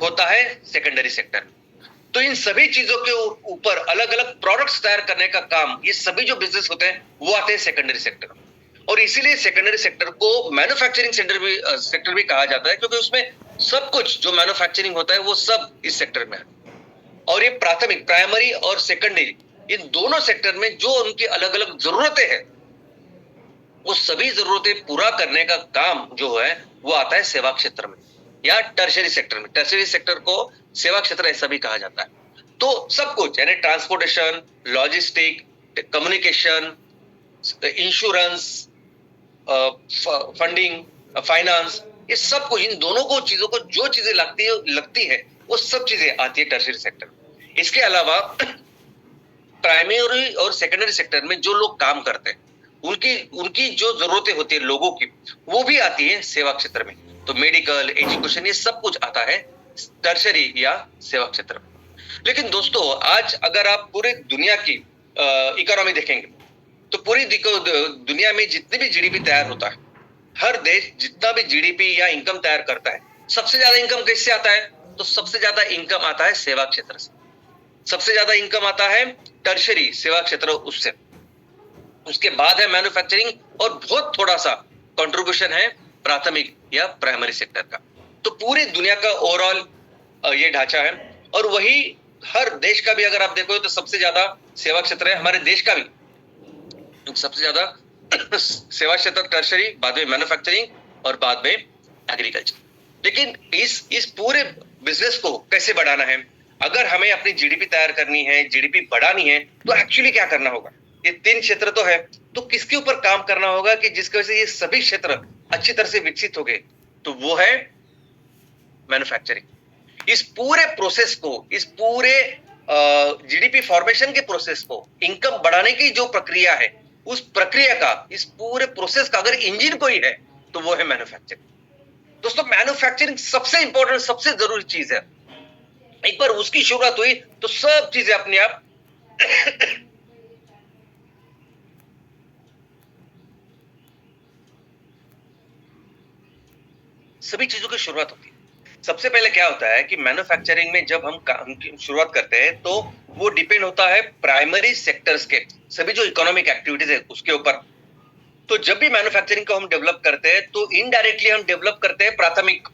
होता है सेकेंडरी सेक्टर। तो इन सभी चीजों के ऊपर अलग अलग प्रोडक्ट्स तैयार करने का काम, ये सभी जो बिजनेस होते हैं वो आते हैं सेकेंडरी सेक्टर। और इसीलिए सेकेंडरी सेक्टर को मैन्युफैक्चरिंग सेक्टर भी कहा जाता है, क्योंकि उसमें सब कुछ जो मैन्युफैक्चरिंग होता है वो सब इस सेक्टर में है। और ये प्राथमिक, प्राइमरी और सेकेंडरी, इन दोनों सेक्टर में जो उनकी अलग अलग जरूरतें हैं, वो सभी जरूरतें पूरा करने का काम जो है वो आता है सेवा क्षेत्र में या टर्शरी सेक्टर में। टर्शरी सेक्टर को सेवा क्षेत्र ऐसा भी कहा जाता है। तो सब कुछ यानी transportation, logistic, communication, insurance, funding, finance, ये सब कुछ, इन दोनों को चीजों को जो चीजें लगती है वो सब चीजें आती है टर्शरी सेक्टर। इसके अलावा प्राइमरी और सेकेंडरी सेक्टर में जो लोग काम करते हैं उनकी जो जरूरतें होती है लोगों की, वो भी आती है सेवा क्षेत्र में। तो मेडिकल, एजुकेशन, ये सब कुछ आता है टर्शरी या सेवा क्षेत्र में। लेकिन दोस्तों, आज अगर आप पूरे दुनिया की इकोनॉमी देखेंगे तो पूरी दुनिया में जितनी भी जीडीपी तैयार होता है, हर देश जितना भी जीडीपी या इनकम तैयार करता है, सबसे ज्यादा इनकम किससे आता है? तो सबसे ज्यादा इनकम आता है सेवा क्षेत्र से। सबसे ज्यादा इनकम आता है टर्शरी सेवा क्षेत्र, उससे। उसके बाद है मैन्युफैक्चरिंग और बहुत थोड़ा सा कंट्रीब्यूशन है प्राथमिक या प्राइमरी सेक्टर का। तो पूरी दुनिया का ओवरऑल ये ढांचा है। और वही हर देश का भी अगर आप देखो तो सबसे ज्यादा सेवा क्षेत्र है, हमारे देश का भी सबसे ज्यादा सेवा क्षेत्र टर्शरी, बाद में मैन्युफैक्चरिंग और बाद में एग्रीकल्चर। लेकिन इस पूरे बिजनेस को कैसे बढ़ाना है? अगर हमें अपनी जीडीपी तैयार करनी है, जीडीपी बढ़ानी है, तो एक्चुअली क्या करना होगा? ये 3 क्षेत्र तो है, तो किसके ऊपर काम करना होगा कि जिसकी वजह से ये सभी क्षेत्र अच्छी तरह से विकसित हो गए? तो वो है मैन्युफैक्चरिंग। इस पूरे प्रोसेस को, इस पूरे जीडीपी फॉर्मेशन के प्रोसेस को, इनकम बढ़ाने की जो प्रक्रिया है, उस प्रक्रिया का, इस पूरे प्रोसेस का अगर इंजन कोई है तो वो है मैन्युफैक्चरिंग। दोस्तों, मैन्युफैक्चरिंग सबसे इंपॉर्टेंट, सबसे जरूरी चीज है। एक बार उसकी शुरुआत हुई तो सब चीजें अपने आप सभी चीजों की शुरुआत होती है। सबसे पहले क्या होता है कि मैन्युफैक्चरिंग में जब हम काम की शुरुआत करते हैं तो वो डिपेंड होता है प्राइमरी सेक्टर्स के, सभी जो इकोनॉमिक एक्टिविटीज है उसके ऊपर। तो जब भी मैन्युफैक्चरिंग को हम डेवलप करते हैं तो इनडायरेक्टली हम डेवलप करते हैं प्राथमिक,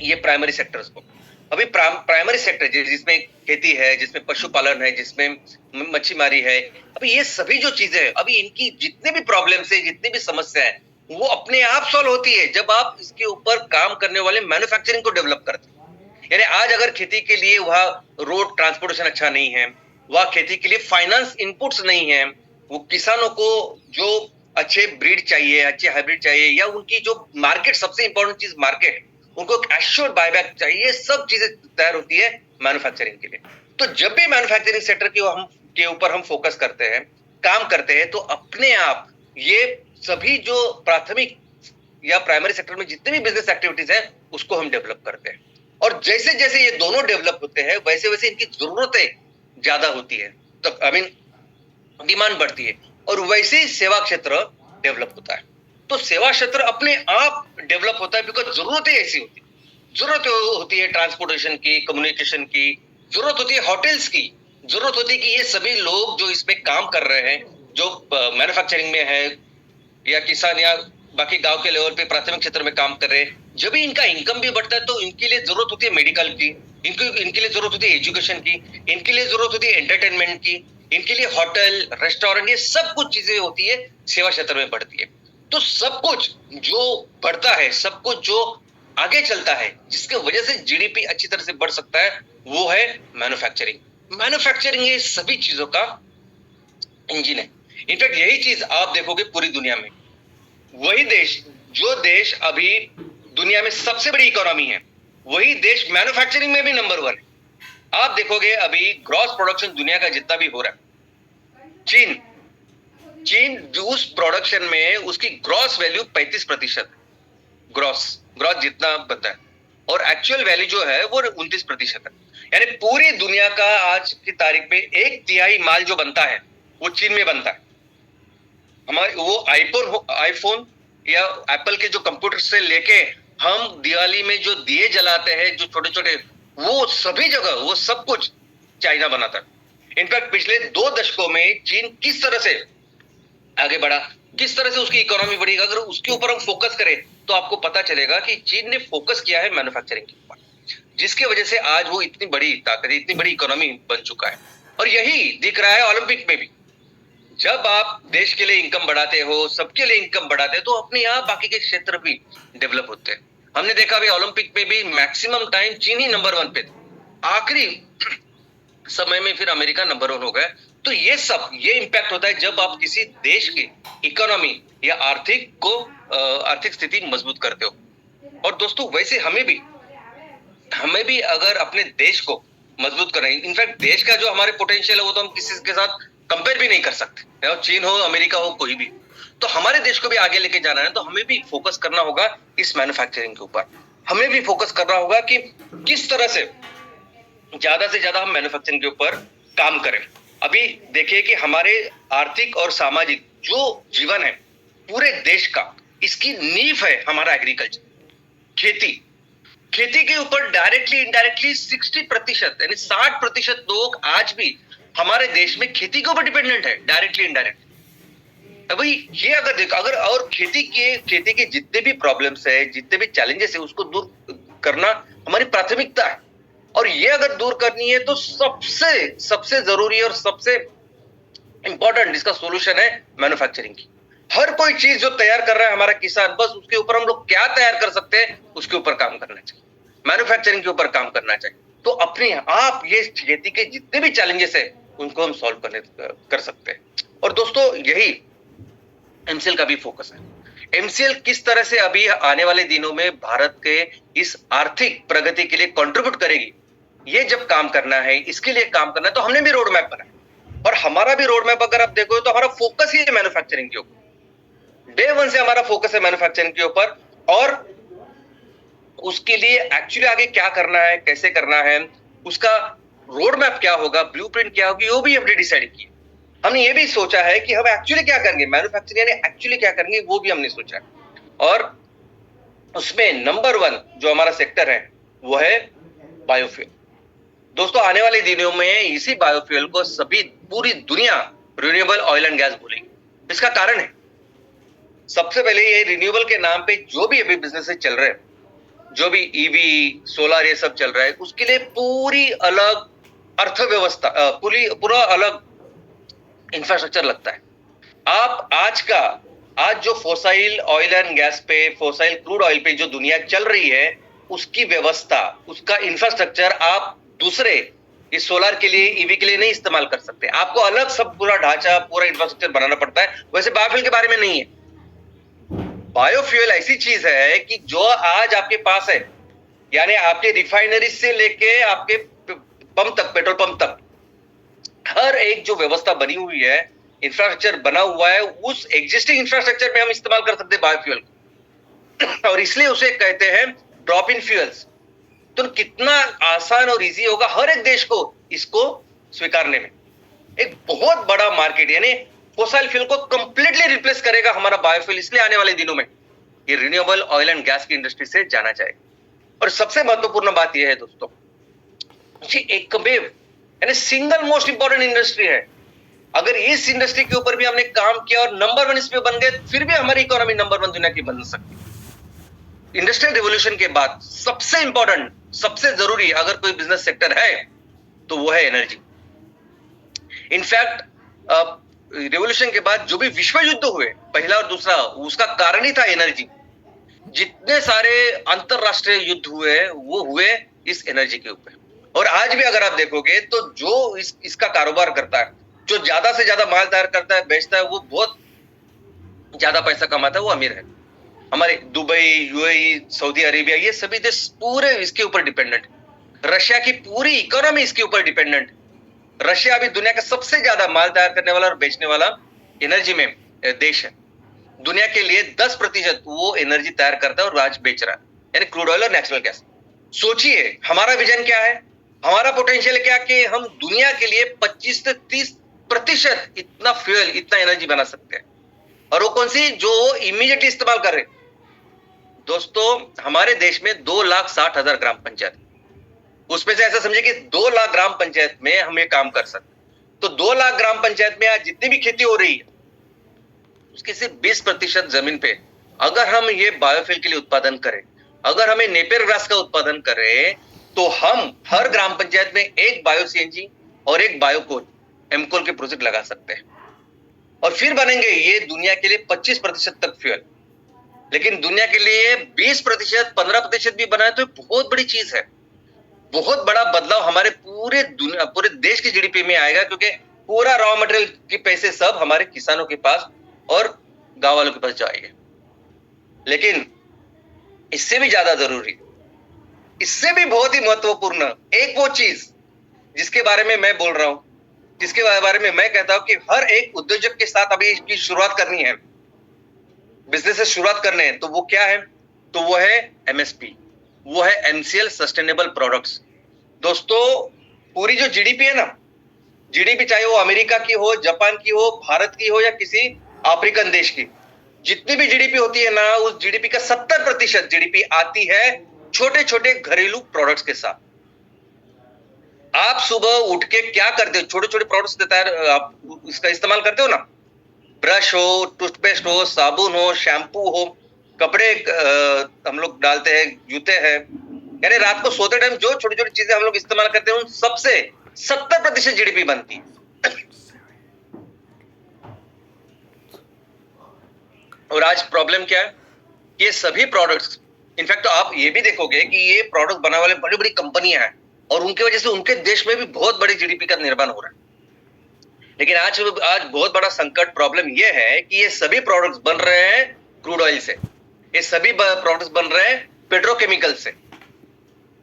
ये प्राइमरी सेक्टर्स को। अभी प्राइमरी सेक्टर जिसमें खेती है, जिसमें पशुपालन है, जिसमें मच्छीमारी है, अभी ये सभी जो चीजें हैं, अभी इनकी जितने भी प्रॉब्लम्स है, जितनी भी समस्या है, वो अपने आप सॉल्व होती है जब आप इसके ऊपर काम करने वाले मैन्युफैक्चरिंग को डेवलप करते हैं। यानी आज अगर खेती के लिए वहां रोड ट्रांसपोर्टेशन अच्छा नहीं है, वहां खेती के लिए फाइनेंस इनपुट्स नहीं है, वो किसानों को जो अच्छे ब्रीड चाहिए, अच्छे हाइब्रिड चाहिए, या उनकी जो मार्केट, सबसे इंपॉर्टेंट चीज मार्केट, उनको एश्योर्ड बायबैक चाहिए, सब चीजें तैयार होती है मैन्युफैक्चरिंग के लिए। तो जब भी मैन्युफैक्चरिंग सेक्टर के ऊपर हम फोकस करते हैं, काम करते हैं, तो अपने आप ये सभी जो प्राथमिक या प्राइमरी सेक्टर में जितने भी बिजनेस एक्टिविटीज है उसको हम डेवलप करते हैं। और जैसे जैसे ये दोनों डेवलप होते हैं वैसे वैसे इनकी जरूरतें ज्यादा होती है, तो आई मीन डिमांड बढ़ती है, और वैसे ही सेवा क्षेत्र डेवलप होता है। तो सेवा क्षेत्र अपने आप डेवलप होता है बिकॉज जरूरतें ऐसी होती है। जरूरत होती है ट्रांसपोर्टेशन की, कम्युनिकेशन की, जरूरत होती है होटल्स की, जरूरत होती है कि ये सभी लोग जो इसमें काम कर रहे हैं, जो मैन्युफैक्चरिंग में है या किसान या बाकी गांव के लेवल पे प्राथमिक क्षेत्र में काम कर रहे हैं, जब भी इनका इनकम भी बढ़ता है तो इनके लिए जरूरत होती है मेडिकल की, इनके लिए जरूरत होती है एजुकेशन की, इनके लिए जरूरत होती है एंटरटेनमेंट की, इनके लिए होटल, रेस्टोरेंट, ये सब कुछ चीजें होती है सेवा क्षेत्र में बढ़ती है। तो सब कुछ जो बढ़ता है, सब कुछ जो आगे चलता है, जिसके वजह से जीडीपी अच्छी तरह से बढ़ सकता है, वो है मैन्युफैक्चरिंग। मैन्युफैक्चरिंग ये सभी चीजों का इंजन है। इनफैक्ट यही चीज आप देखोगे पूरी दुनिया में, वही देश, जो देश अभी दुनिया में सबसे बड़ी इकोनॉमी है, वही देश मैन्युफैक्चरिंग में भी नंबर 1 है। आप देखोगे अभी ग्रॉस प्रोडक्शन दुनिया का जितना भी हो रहा है, चीन उस प्रोडक्शन में उसकी ग्रॉस वैल्यू 35% है, ग्रॉस जितना बनता है, और एक्चुअल वैल्यू जो है वो 29% है। यानी पूरी दुनिया का आज की तारीख में 1/3 माल जो बनता है वो चीन में बनता है। हमारे वो आईफोन या एप्पल के जो कंप्यूटर से लेके हम दिवाली में जो दिए जलाते हैं, जो छोटे छोटे, वो सभी जगह वो सब कुछ चाइना बनाता है। इनफैक्ट पिछले 2 दशकों में चीन किस तरह से आगे बढ़ा, किस तरह से उसकी इकोनॉमी बढ़ी, अगर उसके ऊपर हम फोकस करें तो आपको पता चलेगा कि चीन ने फोकस किया है मैन्युफैक्चरिंग के ऊपर, जिसकी वजह से आज वो इतनी बड़ी ताकत, इतनी बड़ी इकोनॉमी बन चुका है। और यही दिख रहा है ओलंपिक में भी। जब आप देश के लिए इनकम बढ़ाते हो, सबके लिए इनकम बढ़ाते हो, तो अपने यहाँ बाकी के क्षेत्र भी डेवलप होते हैं। हमने देखा भी ओलंपिक में भी मैक्सिमम टाइम चीन ही नंबर 1 पे थे, आखिरी समय में फिर अमेरिका नंबर 1 हो गया। तो ये इंपैक्ट होता है जब आप किसी देश की इकोनॉमी या आर्थिक स्थिति मजबूत करते हो। और दोस्तों वैसे हमें भी अगर अपने देश को मजबूत करना है, इनफैक्ट देश का जो हमारे पोटेंशियल है वो तो हम किसी के साथ कंपेयर भी नहीं कर सकते, चीन हो, अमेरिका हो, कोई भी। तो हमारे देश को भी आगे लेके जाना है तो हमें भी फोकस करना होगा इस मैन्युफैक्चरिंग के ऊपर। हमें भी फोकस करना होगा कि किस तरह से ज्यादा हम मैन्युफैक्चरिंग के ऊपर काम करें। अभी देखिए कि हमारे आर्थिक और सामाजिक जो जीवन है पूरे देश का, इसकी नींव है हमारा एग्रीकल्चर, खेती के ऊपर डायरेक्टली इनडायरेक्टली 60% यानी 60% लोग आज भी हमारे देश में खेती के ऊपर डिपेंडेंट है, डायरेक्टली इनडायरेक्टली। अभी ये अगर देखो, अगर और खेती के जितने भी प्रॉब्लम्स है, जितने भी चैलेंजेस है, उसको दूर करना हमारी प्राथमिकता है। और ये अगर दूर करनी है तो सबसे जरूरी और सबसे इंपॉर्टेंट इसका सोल्यूशन है मैन्युफैक्चरिंग की। हर कोई चीज जो तैयार कर रहा है हमारा किसान, बस उसके ऊपर हम लोग क्या तैयार कर सकते हैं उसके ऊपर काम करना चाहिए, मैन्युफैक्चरिंग के ऊपर काम करना चाहिए। तो अपने आप ये खेती के जितने भी चैलेंजेस है उनको हम सॉल्व कर सकते हैं। और दोस्तों यही एमसीएल का भी फोकस है। एमसीएल किस तरह से अभी आने वाले दिनों में भारत के इस आर्थिक प्रगति के लिए कंट्रीब्यूट करेगी, ये जब काम करना है, इसके लिए काम करना है, तो हमने भी रोड मैप बनाया। और हमारा भी रोड मैप अगर आप देखो तो हमारा फोकस ही है मैन्युफैक्चरिंग के ऊपर। डे 1 से हमारा फोकस है मैन्युफैक्चरिंग के ऊपर। और उसके लिए एक्चुअली आगे क्या करना है, कैसे करना है, उसका रोड मैप क्या होगा, ब्लूप्रिंट क्या होगी, वो भी हमने डिसाइड किया। हमने ये भी सोचा है कि हम एक्चुअली क्या करेंगे, मैन्युफैक्चरिंग यानी एक्चुअली क्या करेंगे वो भी हमने सोचा है। और उसमें नंबर 1 जो हमारा सेक्टर है वो है बायोफ्यूल। दोस्तों आने वाले दिनों में इसी बायोफ्यूल को पूरी दुनिया रिन्यूएबल ऑयल एंड गैस बोलेगी। इसका कारण है, सबसे पहले ये रिन्यूएबल के नाम पे जो भी अभी बिजनेस चल रहे हैं, जो भी ईवी, सोलर, ये सब चल रहा है, उसके लिए पूरी अलग अर्थव्यवस्था, पूरा अलग इंफ्रास्ट्रक्चर लगता है। आप आज जो फोसाइल ऑयल एंड गैस पे, फोसाइल क्रूड ऑयल पे जो दुनिया चल रही है, उसकी व्यवस्था, उसका इंफ्रास्ट्रक्चर आप दूसरे इस सोलर के लिए, ईवी के लिए नहीं इस्तेमाल कर सकते। आपको अलग सब पूरा ढांचा, पूरा इंफ्रास्ट्रक्चर बनाना पड़ता है। वैसे बायोफ्यूल के बारे में नहीं है। बायोफ्यूल ऐसी चीज है कि जो आज आपके पास है, यानी आपके रिफाइनरी से लेके आपके पंप तक, पेट्रोल पंप तक, हर एक जो व्यवस्था बनी हुई है, इंफ्रास्ट्रक्चर बना हुआ है, उस एग्जिस्टिंग इंफ्रास्ट्रक्चर में हम इस्तेमाल कर सकते हैं बायोफ्यूल को। और इसलिए उसे कहते हैं ड्रॉप इन फ्यूल्स। तो कितना आसान और इजी होगा हर एक देश को इसको स्वीकारने में। एक बहुत बड़ा मार्केट, यानी फोसिल फ्यूल को कंप्लीटली रिप्लेस करेगा हमारा बायोफ्यूल। इसलिए आने वाले दिनों में ये रिन्यूएबल ऑयल एंड गैस की इंडस्ट्री से जाना चाहिए। और सबसे महत्वपूर्ण बात यह है दोस्तों, ये एकमेव यानी सिंगल मोस्ट इंपॉर्टेंट इंडस्ट्री है। अगर इस इंडस्ट्री के ऊपर भी हमने काम किया और नंबर 1 इसमें बन गए, फिर भी हमारी इकोनॉमी नंबर 1 दुनिया की बन सकती है। इंडस्ट्रियल रिवोल्यूशन के बाद सबसे इंपॉर्टेंट, सबसे जरूरी अगर कोई बिजनेस सेक्टर है तो वो है एनर्जी। इनफैक्ट रिवोल्यूशन के बाद जो भी विश्व युद्ध हुए, पहला और दूसरा, उसका कारण ही था एनर्जी। जितने सारे अंतरराष्ट्रीय युद्ध हुए वो हुए इस एनर्जी के ऊपर। और आज भी अगर आप देखोगे तो जो इसका कारोबार करता है, जो ज्यादा से ज्यादा माल तैयार करता है, बेचता है, वो बहुत ज्यादा पैसा कमाता है, वो अमीर है। हमारे दुबई, यूएई, सऊदी अरेबिया, ये सभी देश पूरे इसके ऊपर डिपेंडेंट है। रशिया की पूरी इकोनॉमी इसके ऊपर डिपेंडेंट है। रशिया अभी दुनिया का सबसे ज्यादा माल तैयार करने वाला और बेचने वाला एनर्जी में देश है। दुनिया के लिए 10% वो एनर्जी तैयार करता है और आज बेच रहा है, यानी क्रूड ऑयल और नेचुरल गैस। सोचिए हमारा विजन क्या है, हमारा पोटेंशियल क्या कि हम दुनिया के लिए 25 से 30% इतना फ्यूल, इतना एनर्जी बना सकते हैं। और वो कौन सी, जो वो इमीडिएटली इस्तेमाल कर रहे। दोस्तों हमारे देश में 2,60,000 ग्राम पंचायत, उसमें से ऐसा समझिए कि 2 लाख ग्राम पंचायत में हम ये काम कर सकते। तो 2 लाख ग्राम पंचायत में आज जितनी भी खेती हो रही है उसके सिर्फ 20% जमीन पे अगर हम ये बायोफ्यूल के लिए उत्पादन करें, अगर हमें नेपियर ग्रास का उत्पादन करें, तो हम हर ग्राम पंचायत में एक बायो सीएनजी और एक बायोकोल एमकोल के प्रोजेक्ट लगा सकते हैं और फिर बनेंगे ये दुनिया के लिए 25% तक फ्यूल। लेकिन दुनिया के लिए 20%, 15% भी बनाए तो बहुत बड़ी चीज है। बहुत बड़ा बदलाव हमारे पूरे देश की जीडीपी में आएगा, क्योंकि पूरा रॉ मटेरियल के पैसे सब हमारे किसानों के पास और गांव वालों के पास जाएंगे। लेकिन इससे भी ज्यादा जरूरी, इससे भी बहुत ही महत्वपूर्ण एक वो चीज जिसके बारे में मैं बोल रहा हूं, जिसके बारे में मैं कहता हूं कि हर एक उद्योजक के साथ अभी इसकी शुरुआत करनी है, बिजनेस से शुरुआत करने हैं, तो वो क्या है? तो वो है एमएसपी, वो है एमसीएल सस्टेनेबल प्रोडक्ट्स। दोस्तों पूरी जो जीडीपी है ना, जीडीपी चाहे वो अमेरिका की हो, जापान की हो, भारत की हो या किसी अफ्रीकन देश की, जितनी भी जीडीपी होती है ना, उस जीडीपी का 70% जीडीपी आती है छोटे छोटे घरेलू प्रोडक्ट्स के साथ। आप सुबह उठ के क्या करते हो? छोटे छोटे प्रोडक्ट्स देता है, आप इसका इस्तेमाल करते हो ना, ब्रश हो, टूथपेस्ट हो, साबुन हो, शैम्पू हो, कपड़े हम लोग डालते हैं, जूते हैं, यानी रात को सोते टाइम जो छोटी छोटी चीजें हम लोग इस्तेमाल करते हैं उन सबसे 70% जीडीपी बनती है। और आज प्रॉब्लम क्या है? ये सभी प्रोडक्ट्स, इनफैक्ट आप ये भी देखोगे कि ये प्रोडक्ट बनाने वाले बड़ी बड़ी कंपनियां हैं और उनकी वजह से उनके देश में भी बहुत बड़ी जीडीपी का निर्माण हो रहा है। लेकिन आज बहुत बड़ा संकट, प्रॉब्लम ये है कि ये सभी प्रोडक्ट्स बन रहे हैं क्रूड ऑयल से, ये सभी प्रोडक्ट्स बन रहे हैं पेट्रोकेमिकल से।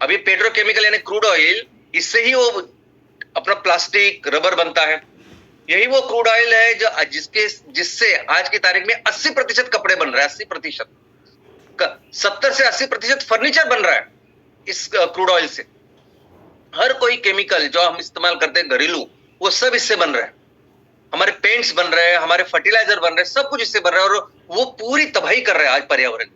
अभी पेट्रोकेमिकल यानी क्रूड ऑयल, इससे ही वो अपना प्लास्टिक, रबर बनता है। यही वो क्रूड ऑयल है जो जिससे आज की तारीख में 80% कपड़े बन रहे हैं, 80%, 70 से 80% फर्नीचर बन रहा है इस क्रूड ऑयल से। हर कोई केमिकल जो हम इस्तेमाल करते हैं घरेलू, वो सब इससे बन रहा है। हमारे पेंट्स बन रहे हैं, हमारे फर्टिलाइजर बन रहे हैं, सब कुछ इससे बन रहा है और वो पूरी तबाही कर रहे हैं आज पर्यावरण।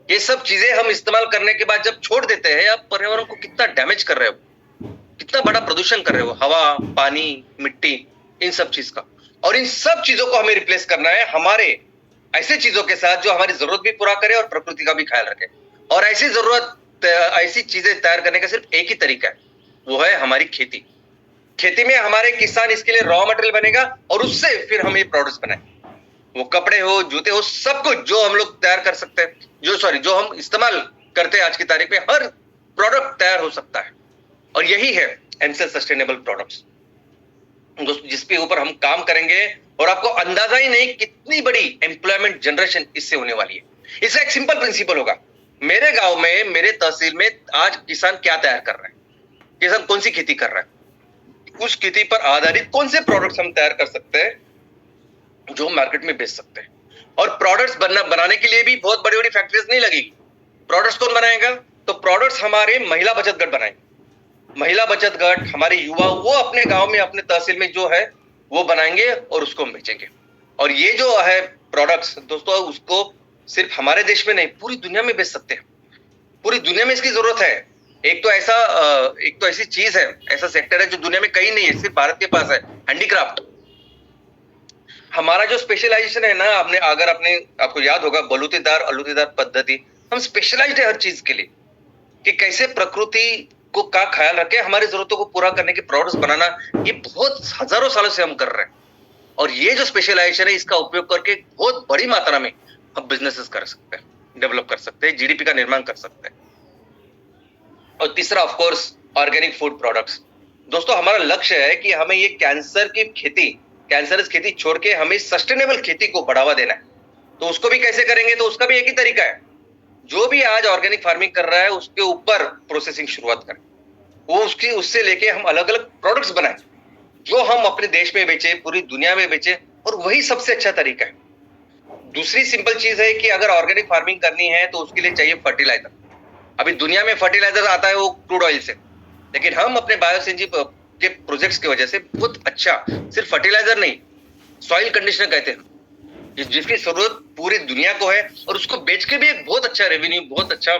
ये सब चीजें हम इस्तेमाल करने के बाद जब छोड़ देते हैं, आप पर्यावरण को कितना डैमेज कर रहे हो, कितना बड़ा प्रदूषण कर रहे हो, हवा, पानी, मिट्टी, इन सब चीज का। और इन सब चीजों को हमें रिप्लेस करना है हमारे ऐसे चीजों के साथ जो हमारी जरूरत भी पूरा करे और प्रकृति का भी ख्याल रखे। और ऐसी चीजें तैयार करने का सिर्फ एक ही तरीका है, वो है हमारी खेती। खेती में हमारे किसान इसके लिए रॉ मटेरियल बनेगा और उससे फिर हम ये प्रोडक्ट्स बनाए, वो कपड़े हो, जूते हो, सब कुछ जो हम लोग तैयार कर सकते हैं, जो हम इस्तेमाल करते हैं आज की तारीख में, हर प्रोडक्ट तैयार हो सकता है। और यही है एमसीएल सस्टेनेबल प्रोडक्ट्स, जिसके ऊपर हम काम करेंगे और आपको अंदाजा ही नहीं कितनी बड़ी एम्प्लॉयमेंट जनरेशन इससे होने वाली है। इसका एक सिंपल प्रिंसिपल होगा, मेरे गांव में, मेरे तहसील में आज किसान क्या तैयार कर रहा है, किसान कौन सी खेती कर रहा है, उस खेती पर आधारित कौन से प्रोडक्ट्स हम तैयार कर सकते हैं जो मार्केट में बेच सकते हैं। और प्रोडक्ट्स बनाने के लिए भी बहुत बड़ी बड़ी फैक्ट्रीज नहीं लगेगी। प्रोडक्ट्स कौन बनाएगा? तो प्रोडक्ट्स हमारे महिला बचत गट बनाएंगे। महिला बचत गट, हमारे युवा, वो अपने गांव में, अपने तहसील में जो है वो बनाएंगे और उसको हम बेचेंगे। और ये जो है प्रोडक्ट्स दोस्तों, उसको सिर्फ हमारे देश में नहीं, पूरी दुनिया में बेच सकते हैं। पूरी दुनिया में इसकी जरूरत है। एक तो ऐसी चीज है, ऐसा सेक्टर है जो दुनिया में कहीं नहीं है, सिर्फ भारत के पास है, हैंडीक्राफ्ट। हमारा जो स्पेशलाइजेशन है ना, आपको याद होगा बलूतीदार पद्धति, हम स्पेशलाइज्ड है हर चीज के लिए, कि कैसे प्रकृति को का ख्याल रखे, हमारी जरूरतों को पूरा करने के प्रोडक्ट्स बनाना, ये बहुत हजारों सालों से हम कर रहे हैं। और ये जो स्पेशलाइजेशन है, इसका उपयोग करके बहुत बड़ी मात्रा में हम बिजनेसेस कर सकते हैं, डेवलप कर सकते हैं, जीडीपी का निर्माण कर सकते हैं। और तीसरा of course organic food products. दोस्तों हमारा लक्ष्य है कि हमें ये कैंसरस खेती छोड़ के हमें सस्टेनेबल खेती को बढ़ावा देना है। तो उसको भी कैसे करेंगे? तो उसका भी एक ही तरीका है, जो भी आज ऑर्गेनिक फार्मिंग कर रहा है उसके ऊपर प्रोसेसिंग शुरुआत करें, वो उससे लेके हम अलग अलग प्रोडक्ट्स बनाएं जो हम अपने देश में बेचे, पूरी दुनिया में बेचे, और वही सबसे अच्छा तरीका है। दूसरी सिंपल चीज है कि अगर ऑर्गेनिक फार्मिंग करनी है तो उसके लिए चाहिए फर्टिलाइजर। अभी दुनिया में फर्टिलाइजर आता है वो क्रूड ऑयल से, लेकिन हम अपने बायोसीएनजी के प्रोजेक्ट्स की वजह से बहुत अच्छा, सिर्फ फर्टिलाइजर नहीं, सॉइल कंडीशनर कहते हैं, जिसकी जरूरत पूरी दुनिया को है, और उसको बेच के भी एक बहुत अच्छा रेवेन्यू, बहुत अच्छा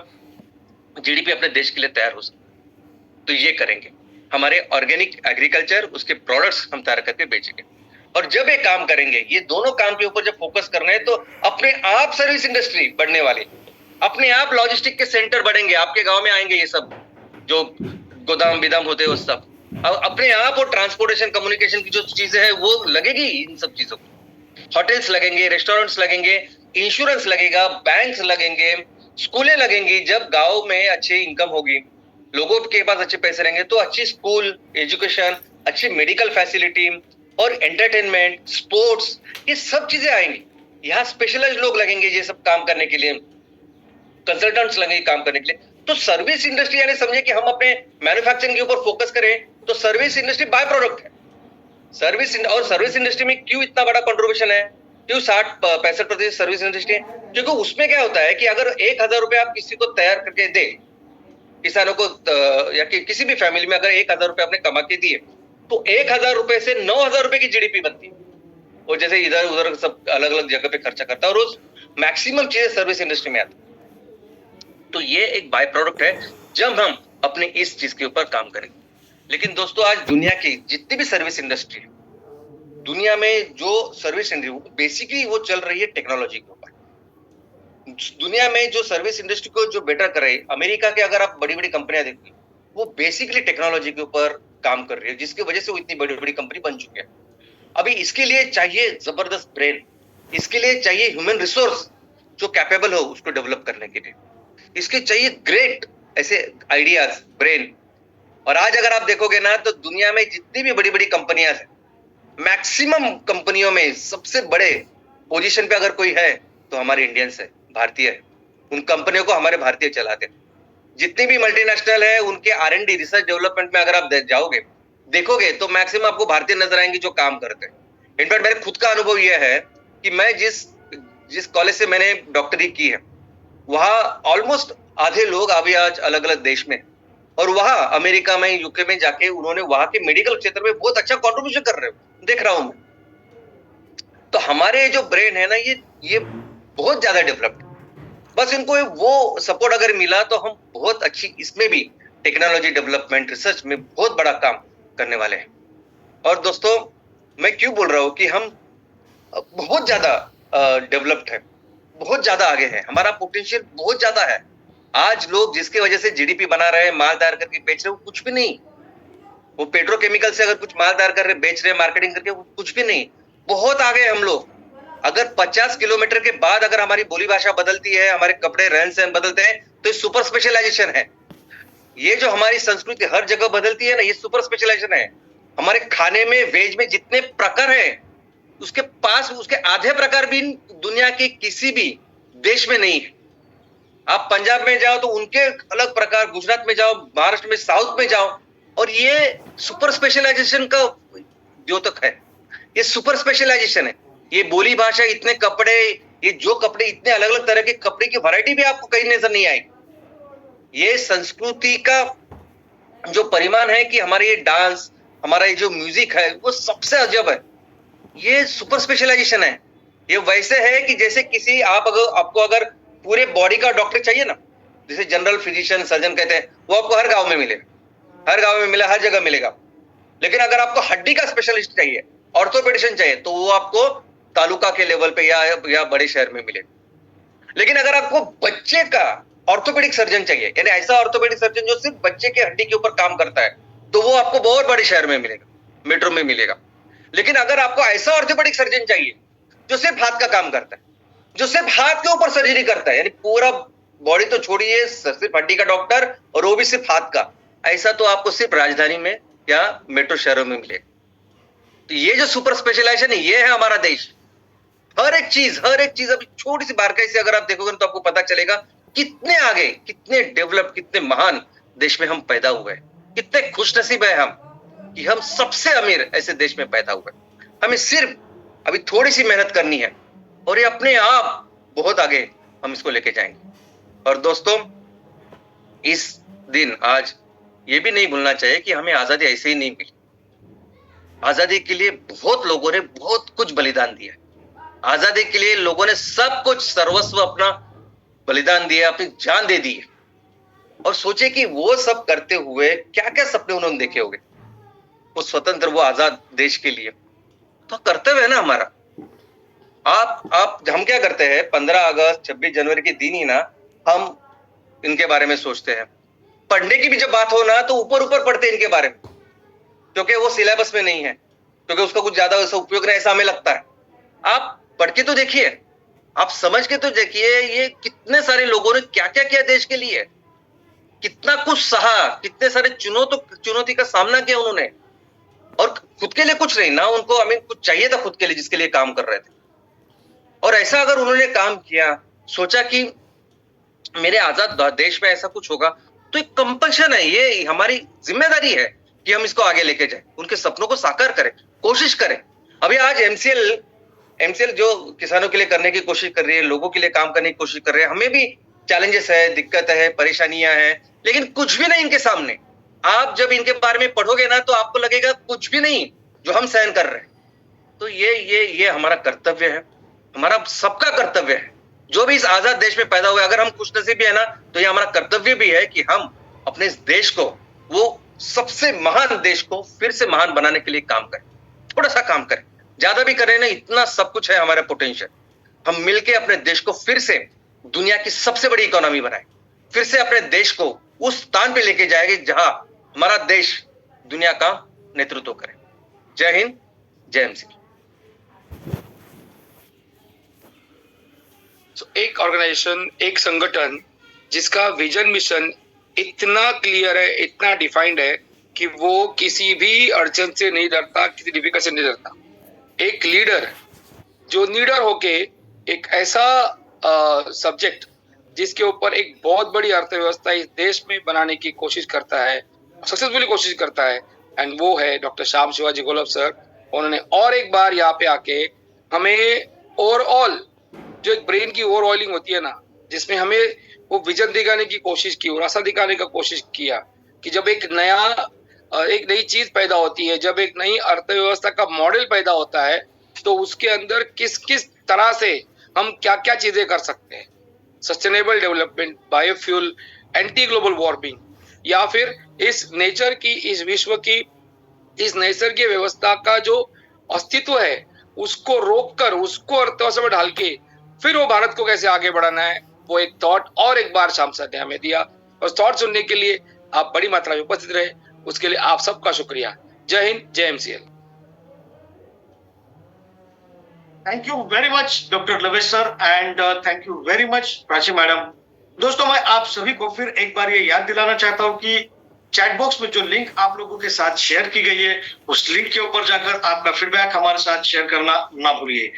जीडीपी अपने देश के लिए तैयार हो सके। तो ये करेंगे, हमारे ऑर्गेनिक एग्रीकल्चर, उसके प्रोडक्ट्स हम तैयार करके बेचेंगे। और जब ये काम करेंगे, ये दोनों काम के ऊपर जब फोकस करना है, तो अपने आप सर्विस इंडस्ट्री बढ़ने वाली, अपने आप लॉजिस्टिक के सेंटर बढ़ेंगे, आपके गांव में आएंगे ये सब जो गोदाम बिदाम होते हैं वो सब, अब अपने आप, और ट्रांसपोर्टेशन कम्युनिकेशन की जो चीजें हैं वो लगेगी इन सब चीजों को। होटल्स लगेंगे, रेस्टोरेंट्स लगेंगे, इंश्योरेंस लगेगा, बैंक्स लगेंगे, स्कूलें लगेंगी। जब गांव में अच्छी इनकम होगी, लोगों के पास अच्छे पैसे रहेंगे, तो अच्छी स्कूल एजुकेशन, अच्छी मेडिकल फैसिलिटी और एंटरटेनमेंट, स्पोर्ट्स, ये सब चीजें आएंगी। यहाँ स्पेशलाइज्ड लोग लगेंगे ये सब काम करने के लिए, कंसल्टेंट्स लगेंगे काम करने के लिए। तो सर्विस इंडस्ट्री, यानी समझे कि हम अपने मैन्युफैक्चरिंग के ऊपर फोकस करें, तो सर्विस इंडस्ट्री बाय प्रोडक्ट है। सर्विस इंडस्ट्री में क्यों इतना बड़ा कंट्रीब्यूशन है, क्यों 60-65% सर्विस इंडस्ट्री है? क्योंकि उसमें क्या होता है कि अगर 1,000 रुपए आप किसी को तैयार करके दे, किसानों को या किसी भी फैमिली में अगर 1,000 रुपए आपने कमा के दिए, तो 1,000 रुपए से 9,000 रुपए की जीडीपी बनती है। और जैसे इधर उधर सब अलग अलग जगह पे खर्चा करता है, और उस मैक्सिमम चीजें सर्विस इंडस्ट्री में आती है। तो ये एक बाय प्रोडक्ट है जब हम अपने इस चीज के ऊपर काम करेंगे। लेकिन दोस्तों, आज दुनिया की जितनी भी सर्विस इंडस्ट्री है, दुनिया में जो सर्विस इंडस्ट्री बेसिकली वो चल रही है टेक्नोलॉजी के ऊपर। दुनिया में जो सर्विस इंडस्ट्री को जो बेटर कर रही है, अमेरिका के अगर आप बड़ी बड़ी कंपनियां देखती, वो बेसिकली टेक्नोलॉजी के ऊपर काम कर रही है, जिसकी वजह से वो इतनी बड़ी बड़ी कंपनी बन चुकी है। अभी इसके लिए चाहिए जबरदस्त ब्रेन, इसके लिए चाहिए ह्यूमन रिसोर्स जो कैपेबल हो उसको डेवलप करने के लिए, इसके चाहिए ग्रेट ऐसे आइडियाज, ब्रेन। और आज अगर आप देखोगे ना, तो दुनिया में जितनी भी बड़ी बड़ी कंपनियां हैं, मैक्सिमम कंपनियों में सबसे बड़े पोजीशन पे अगर कोई है तो हमारे इंडियंस है, भारतीय है। उन कंपनियों को हमारे भारतीय चलाते हैं। जितनी भी मल्टीनेशनल है, उनके R&D, रिसर्च डेवलपमेंट में अगर आप जाओगे, देखोगे, तो मैक्सिमम आपको भारतीय नजर आएंगे जो काम करते हैं। इनफैक्ट मेरे खुद का अनुभव यह है कि मैं जिस कॉलेज से मैंने डॉक्टरी की है, वहां ऑलमोस्ट आधे लोग अभी आज अलग अलग देश में, और वहां अमेरिका में, यूके में जाके उन्होंने वहां के मेडिकल क्षेत्र में बहुत अच्छा कॉन्ट्रीब्यूशन कर रहे हो, देख रहा हूं मैं। तो हमारे जो ब्रेन है ना, ये बहुत ज्यादा डेवलप्ड, बस इनको वो सपोर्ट अगर मिला तो हम बहुत अच्छी इसमें भी टेक्नोलॉजी डेवलपमेंट, रिसर्च में बहुत बड़ा काम करने वाले हैं। और दोस्तों, मैं क्यों बोल रहा हूं कि हम बहुत ज्यादा डेवलप्ड है, बहुत ज्यादा आगे है, हमारा पोटेंशियल बहुत ज्यादा है। आज लोग जिसके वजह से जीडीपी बना रहे हैं, माल तैयार करके बेच रहे, वो कुछ भी नहीं। वो पेट्रोकेमिकल से अगर कुछ माल तैयार कर रहे, बेच रहे, मार्केटिंग करके, वो कुछ भी नहीं। बहुत आगे हम लोग। अगर 50 किलोमीटर के बाद अगर हमारी बोली भाषा बदलती है, हमारे कपड़े रहन सहन बदलते हैं, तो ये सुपर स्पेशलाइजेशन है। ये जो हमारी संस्कृति हर जगह बदलती है ना, ये सुपर स्पेशलाइजेशन है। हमारे खाने में, वेज में जितने प्रकार है, उसके पास उसके आधे प्रकार भी दुनिया के किसी भी देश में नहीं है। आप पंजाब में जाओ तो उनके अलग प्रकार, गुजरात में जाओ, महाराष्ट्र में, साउथ में जाओ, और ये सुपर स्पेशलाइजेशन का द्योतक है। ये सुपर स्पेशलाइजेशन है। ये बोली भाषा, इतने कपड़े, ये जो कपड़े, इतने अलग अलग तरह के कपड़े की वैरायटी भी आपको कहीं नजर नहीं आएगी। ये संस्कृति का जो परिमाण है कि हमारे ये डांस, हमारा ये जो म्यूजिक है, वो सबसे अजब है। ये सुपर स्पेशलाइजेशन है। ये वैसे है कि जैसे किसी आपको अगर पूरे बॉडी का डॉक्टर चाहिए ना, जैसे जनरल फिजिशियन, सर्जन कहते हैं, वो आपको हर गांव में मिलेगा, हर गांव में मिलेगा, हर जगह मिलेगा। लेकिन अगर आपको हड्डी का स्पेशलिस्ट चाहिए, ऑर्थोपेडिशियन चाहिए, तो वो आपको तालुका के लेवल पे या बड़े शहर में मिलेगा। लेकिन अगर आपको बच्चे का ऑर्थोपेडिक सर्जन चाहिए, यानी ऐसा ऑर्थोपेडिक सर्जन जो सिर्फ बच्चे के हड्डी के ऊपर काम करता है, तो वो आपको बहुत बड़े शहर में मिलेगा, मेट्रो में मिलेगा। लेकिन अगर आपको ऐसा ऑर्थोपेडिक सर्जन चाहिए जो सिर्फ हाथ का काम करता है, जो सिर्फ हाथ के ऊपर सर्जरी करता है, यानी पूरा बॉडी तो छोड़िए, सिर्फ हड्डी का डॉक्टर, और वो भी सिर्फ हाथ का, ऐसा तो आपको सिर्फ राजधानी में या मेट्रो शहरों में मिलेगा। तो ये जो सुपर स्पेशलाइजेशन है, ये है हमारा देश। हर एक चीज अभी छोटी सी बारकाई से अगर आप देखोगे तो आपको पता चलेगा कितने आगे, कितने डेवलप, कितने महान देश में हम पैदा हुए हैं। कितने खुशनसीब है हम कि हम सबसे अमीर ऐसे देश में पैदा हुए। हमें सिर्फ अभी थोड़ी सी मेहनत करनी है, और ये अपने आप बहुत आगे हम इसको लेके जाएंगे। और दोस्तों, इस दिन आज ये भी नहीं भूलना चाहिए कि हमें आजादी ऐसे ही नहीं मिली। आजादी के लिए बहुत लोगों ने बहुत कुछ बलिदान दिया। आजादी के लिए लोगों ने सब कुछ सर्वस्व अपना बलिदान दिया, अपनी जान दे दी। और सोचे कि वो सब करते हुए क्या क्या सपने उन्होंने देखे होंगे वो स्वतंत्र, वो आजाद देश के लिए। तो कर्तव्य है ना हमारा। आप हम क्या करते हैं, 15 अगस्त 26 जनवरी के दिन ही ना हम इनके बारे में सोचते हैं। पढ़ने की भी जब बात हो ना तो ऊपर ऊपर पढ़ते हैं इनके बारे में, क्योंकि वो सिलेबस में नहीं है, क्योंकि उसका कुछ ज्यादा वैसा उपयोग नहीं ऐसा हमें लगता है। आप पढ़ के तो देखिए, आप समझ के तो देखिए, ये कितने सारे लोगों ने क्या क्या किया देश के लिए, कितना कुछ सहा, कितने सारे चुनौती का सामना किया उन्होंने। और खुद के लिए कुछ नहीं ना, उनको कुछ चाहिए था खुद के लिए जिसके लिए काम कर रहे थे। और ऐसा अगर उन्होंने काम किया, सोचा कि मेरे आजाद देश में ऐसा कुछ होगा, तो एक कंपल्शन है, ये हमारी जिम्मेदारी है कि हम इसको आगे लेके जाएं, उनके सपनों को साकार करें, कोशिश करें। अभी आज एमसीएल जो किसानों के लिए करने की कोशिश कर रही है, लोगों के लिए काम करने की कोशिश कर रहे हैं, हमें भी चैलेंजेस है, दिक्कत है, परेशानियां हैं, लेकिन कुछ भी नहीं इनके सामने। आप जब इनके बारे में पढ़ोगे ना तो आपको लगेगा कुछ भी नहीं जो हम सहन कर रहे हैं। तो ये हमारा कर्तव्य है, हमारा सबका कर्तव्य है, जो भी इस आजाद देश में पैदा हुए। अगर हम खुशनसीब है ना तो ये हमारा कर्तव्य भी है कि हम अपने इस देश को, वो सबसे महान देश को फिर से महान बनाने के लिए काम करें। थोड़ा सा काम करें, ज्यादा भी करें ना, इतना सब कुछ है हमारा पोटेंशियल। हम मिलके अपने देश को फिर से दुनिया की सबसे बड़ी इकोनॉमी बनाए, फिर से अपने देश को उस स्थान पे लेके जाएंगे जहां हमारा देश दुनिया का नेतृत्व करे। जय हिंद, जय एमसीएल। एक ऑर्गेनाइजेशन, एक संगठन जिसका विजन मिशन इतना क्लियर है, इतना डिफाइंड है कि वो किसी भी अड़चन से नहीं डरता, किसी डिफिकल्ट से नहीं डरता। एक लीडर जो लीडर होके एक ऐसा सब्जेक्ट जिसके ऊपर एक बहुत बड़ी अर्थव्यवस्था इस देश में बनाने की कोशिश करता है, सक्सेसफुली कोशिश करता है, एंड वो है डॉक्टर श्याम शिवाजी गोलब सर। उन्होंने और एक बार यहाँ पे आके हमें ओवरऑल जो एक ब्रेन की ओवर ऑयलिंग होती है ना, जिसमें हमें वो विजन दिखाने की कोशिश की और रास्ता दिखाने का कोशिश किया कि जब एक नई चीज पैदा होती है, जब एक नई अर्थव्यवस्था का मॉडल पैदा होता है, तो उसके अंदर किस किस तरह से हम क्या क्या चीजें कर सकते हैं। Sustainable development, biofuel, anti global warming, या फिर इस नेचर की, इस विश्व की, इस नैसर्गिक व्यवस्था का जो अस्तित्व है उसको रोककर उसको अर्थव्यवस्था में ढाल के फिर वो भारत को कैसे आगे बढ़ाना है, वो एक थॉट और एक बार शाम सर ने हमें दिया। और थॉट सुनने के लिए आप बड़ी मात्रा में उपस्थित रहे, उसके लिए आप सबका शुक्रिया। जय हिंद, जय MCL. Thank you very much doctor लवेश sir and thank you very much Prachi madam. दोस्तों, मैं आप सभी को फिर एक बार ये याद दिलाना चाहता हूँ कि चैट बॉक्स में जो लिंक आप लोगों के साथ शेयर की गई है, उस लिंक के ऊपर जाकर आपका फीडबैक हमारे साथ शेयर करना ना भूलिए।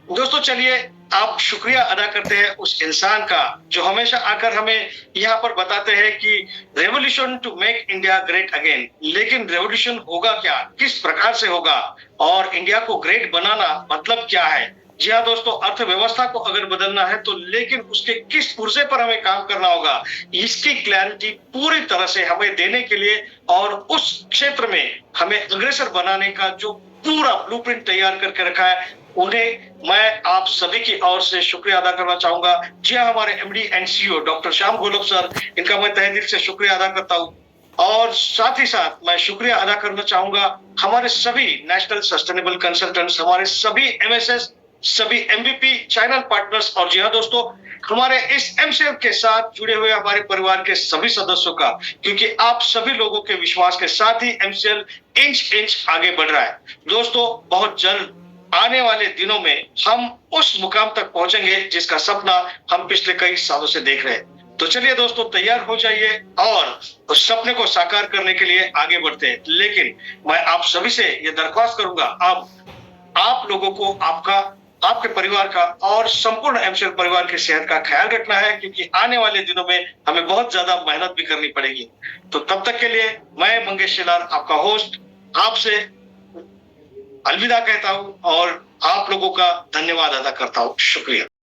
दोस्तों, चलिए आप शुक्रिया अदा करते हैं उस इंसान का जो हमेशा आकर हमें यहाँ पर बताते हैं कि revolution to make India great again. लेकिन रेवोल्यूशन होगा क्या, किस प्रकार से होगा, और इंडिया को ग्रेट बनाना मतलब क्या है। जी हाँ दोस्तों, अर्थव्यवस्था को अगर बदलना है तो लेकिन उसके किस पुर्जे पर हमें काम करना होगा, इसकी क्लैरिटी पूरी तरह से हमें देने के लिए और उस क्षेत्र में हमें अग्रसर बनाने का जो पूरा ब्लूप्रिंट तैयार करके रखा है, उन्हें मैं आप सभी की ओर से शुक्रिया अदा करना चाहूंगा। जी हाँ, हमारे MD and CEO doctor Shyam Golab sir, इनका मैं तहे दिल से शुक्रिया अदा करता हूँ। और साथ ही साथ मैं शुक्रिया अदा करना चाहूंगा हमारे सभी नेशनल सस्टेनेबल कंसल्टेंट्स, हमारे सभी एमएसएस, सभी एमवीपी चैनल पार्टनर्स, और जी हाँ दोस्तों, हमारे इस एमसीएल के साथ जुड़े हुए हमारे परिवार के सभी सदस्यों का, क्योंकि आप सभी लोगों के विश्वास के साथ ही एमसीएल इंच इंच आगे बढ़ रहा है। दोस्तों, बहुत जल्द आने वाले दिनों में हम उस मुकाम तक पहुंचेंगे जिसका सपना हम पिछले कई सालों से देख रहे हैं। तो चलिए दोस्तों, तैयार हो जाइए और उस सपने को साकार करने के लिए आगे बढ़ते हैं। लेकिन मैं आप सभी से ये दरख्वास्त करूंगा, आप लोगों को आपके परिवार का और संपूर्ण एमसीएल परिवार की सेहत का ख्याल रखना है, क्योंकि आने वाले दिनों में हमें बहुत ज्यादा मेहनत भी करनी पड़ेगी। तो तब तक के लिए मैं मंगेश शिलार, आपका होस्ट, आपसे अलविदा कहता हूं और आप लोगों का धन्यवाद अदा करता हूं। शुक्रिया।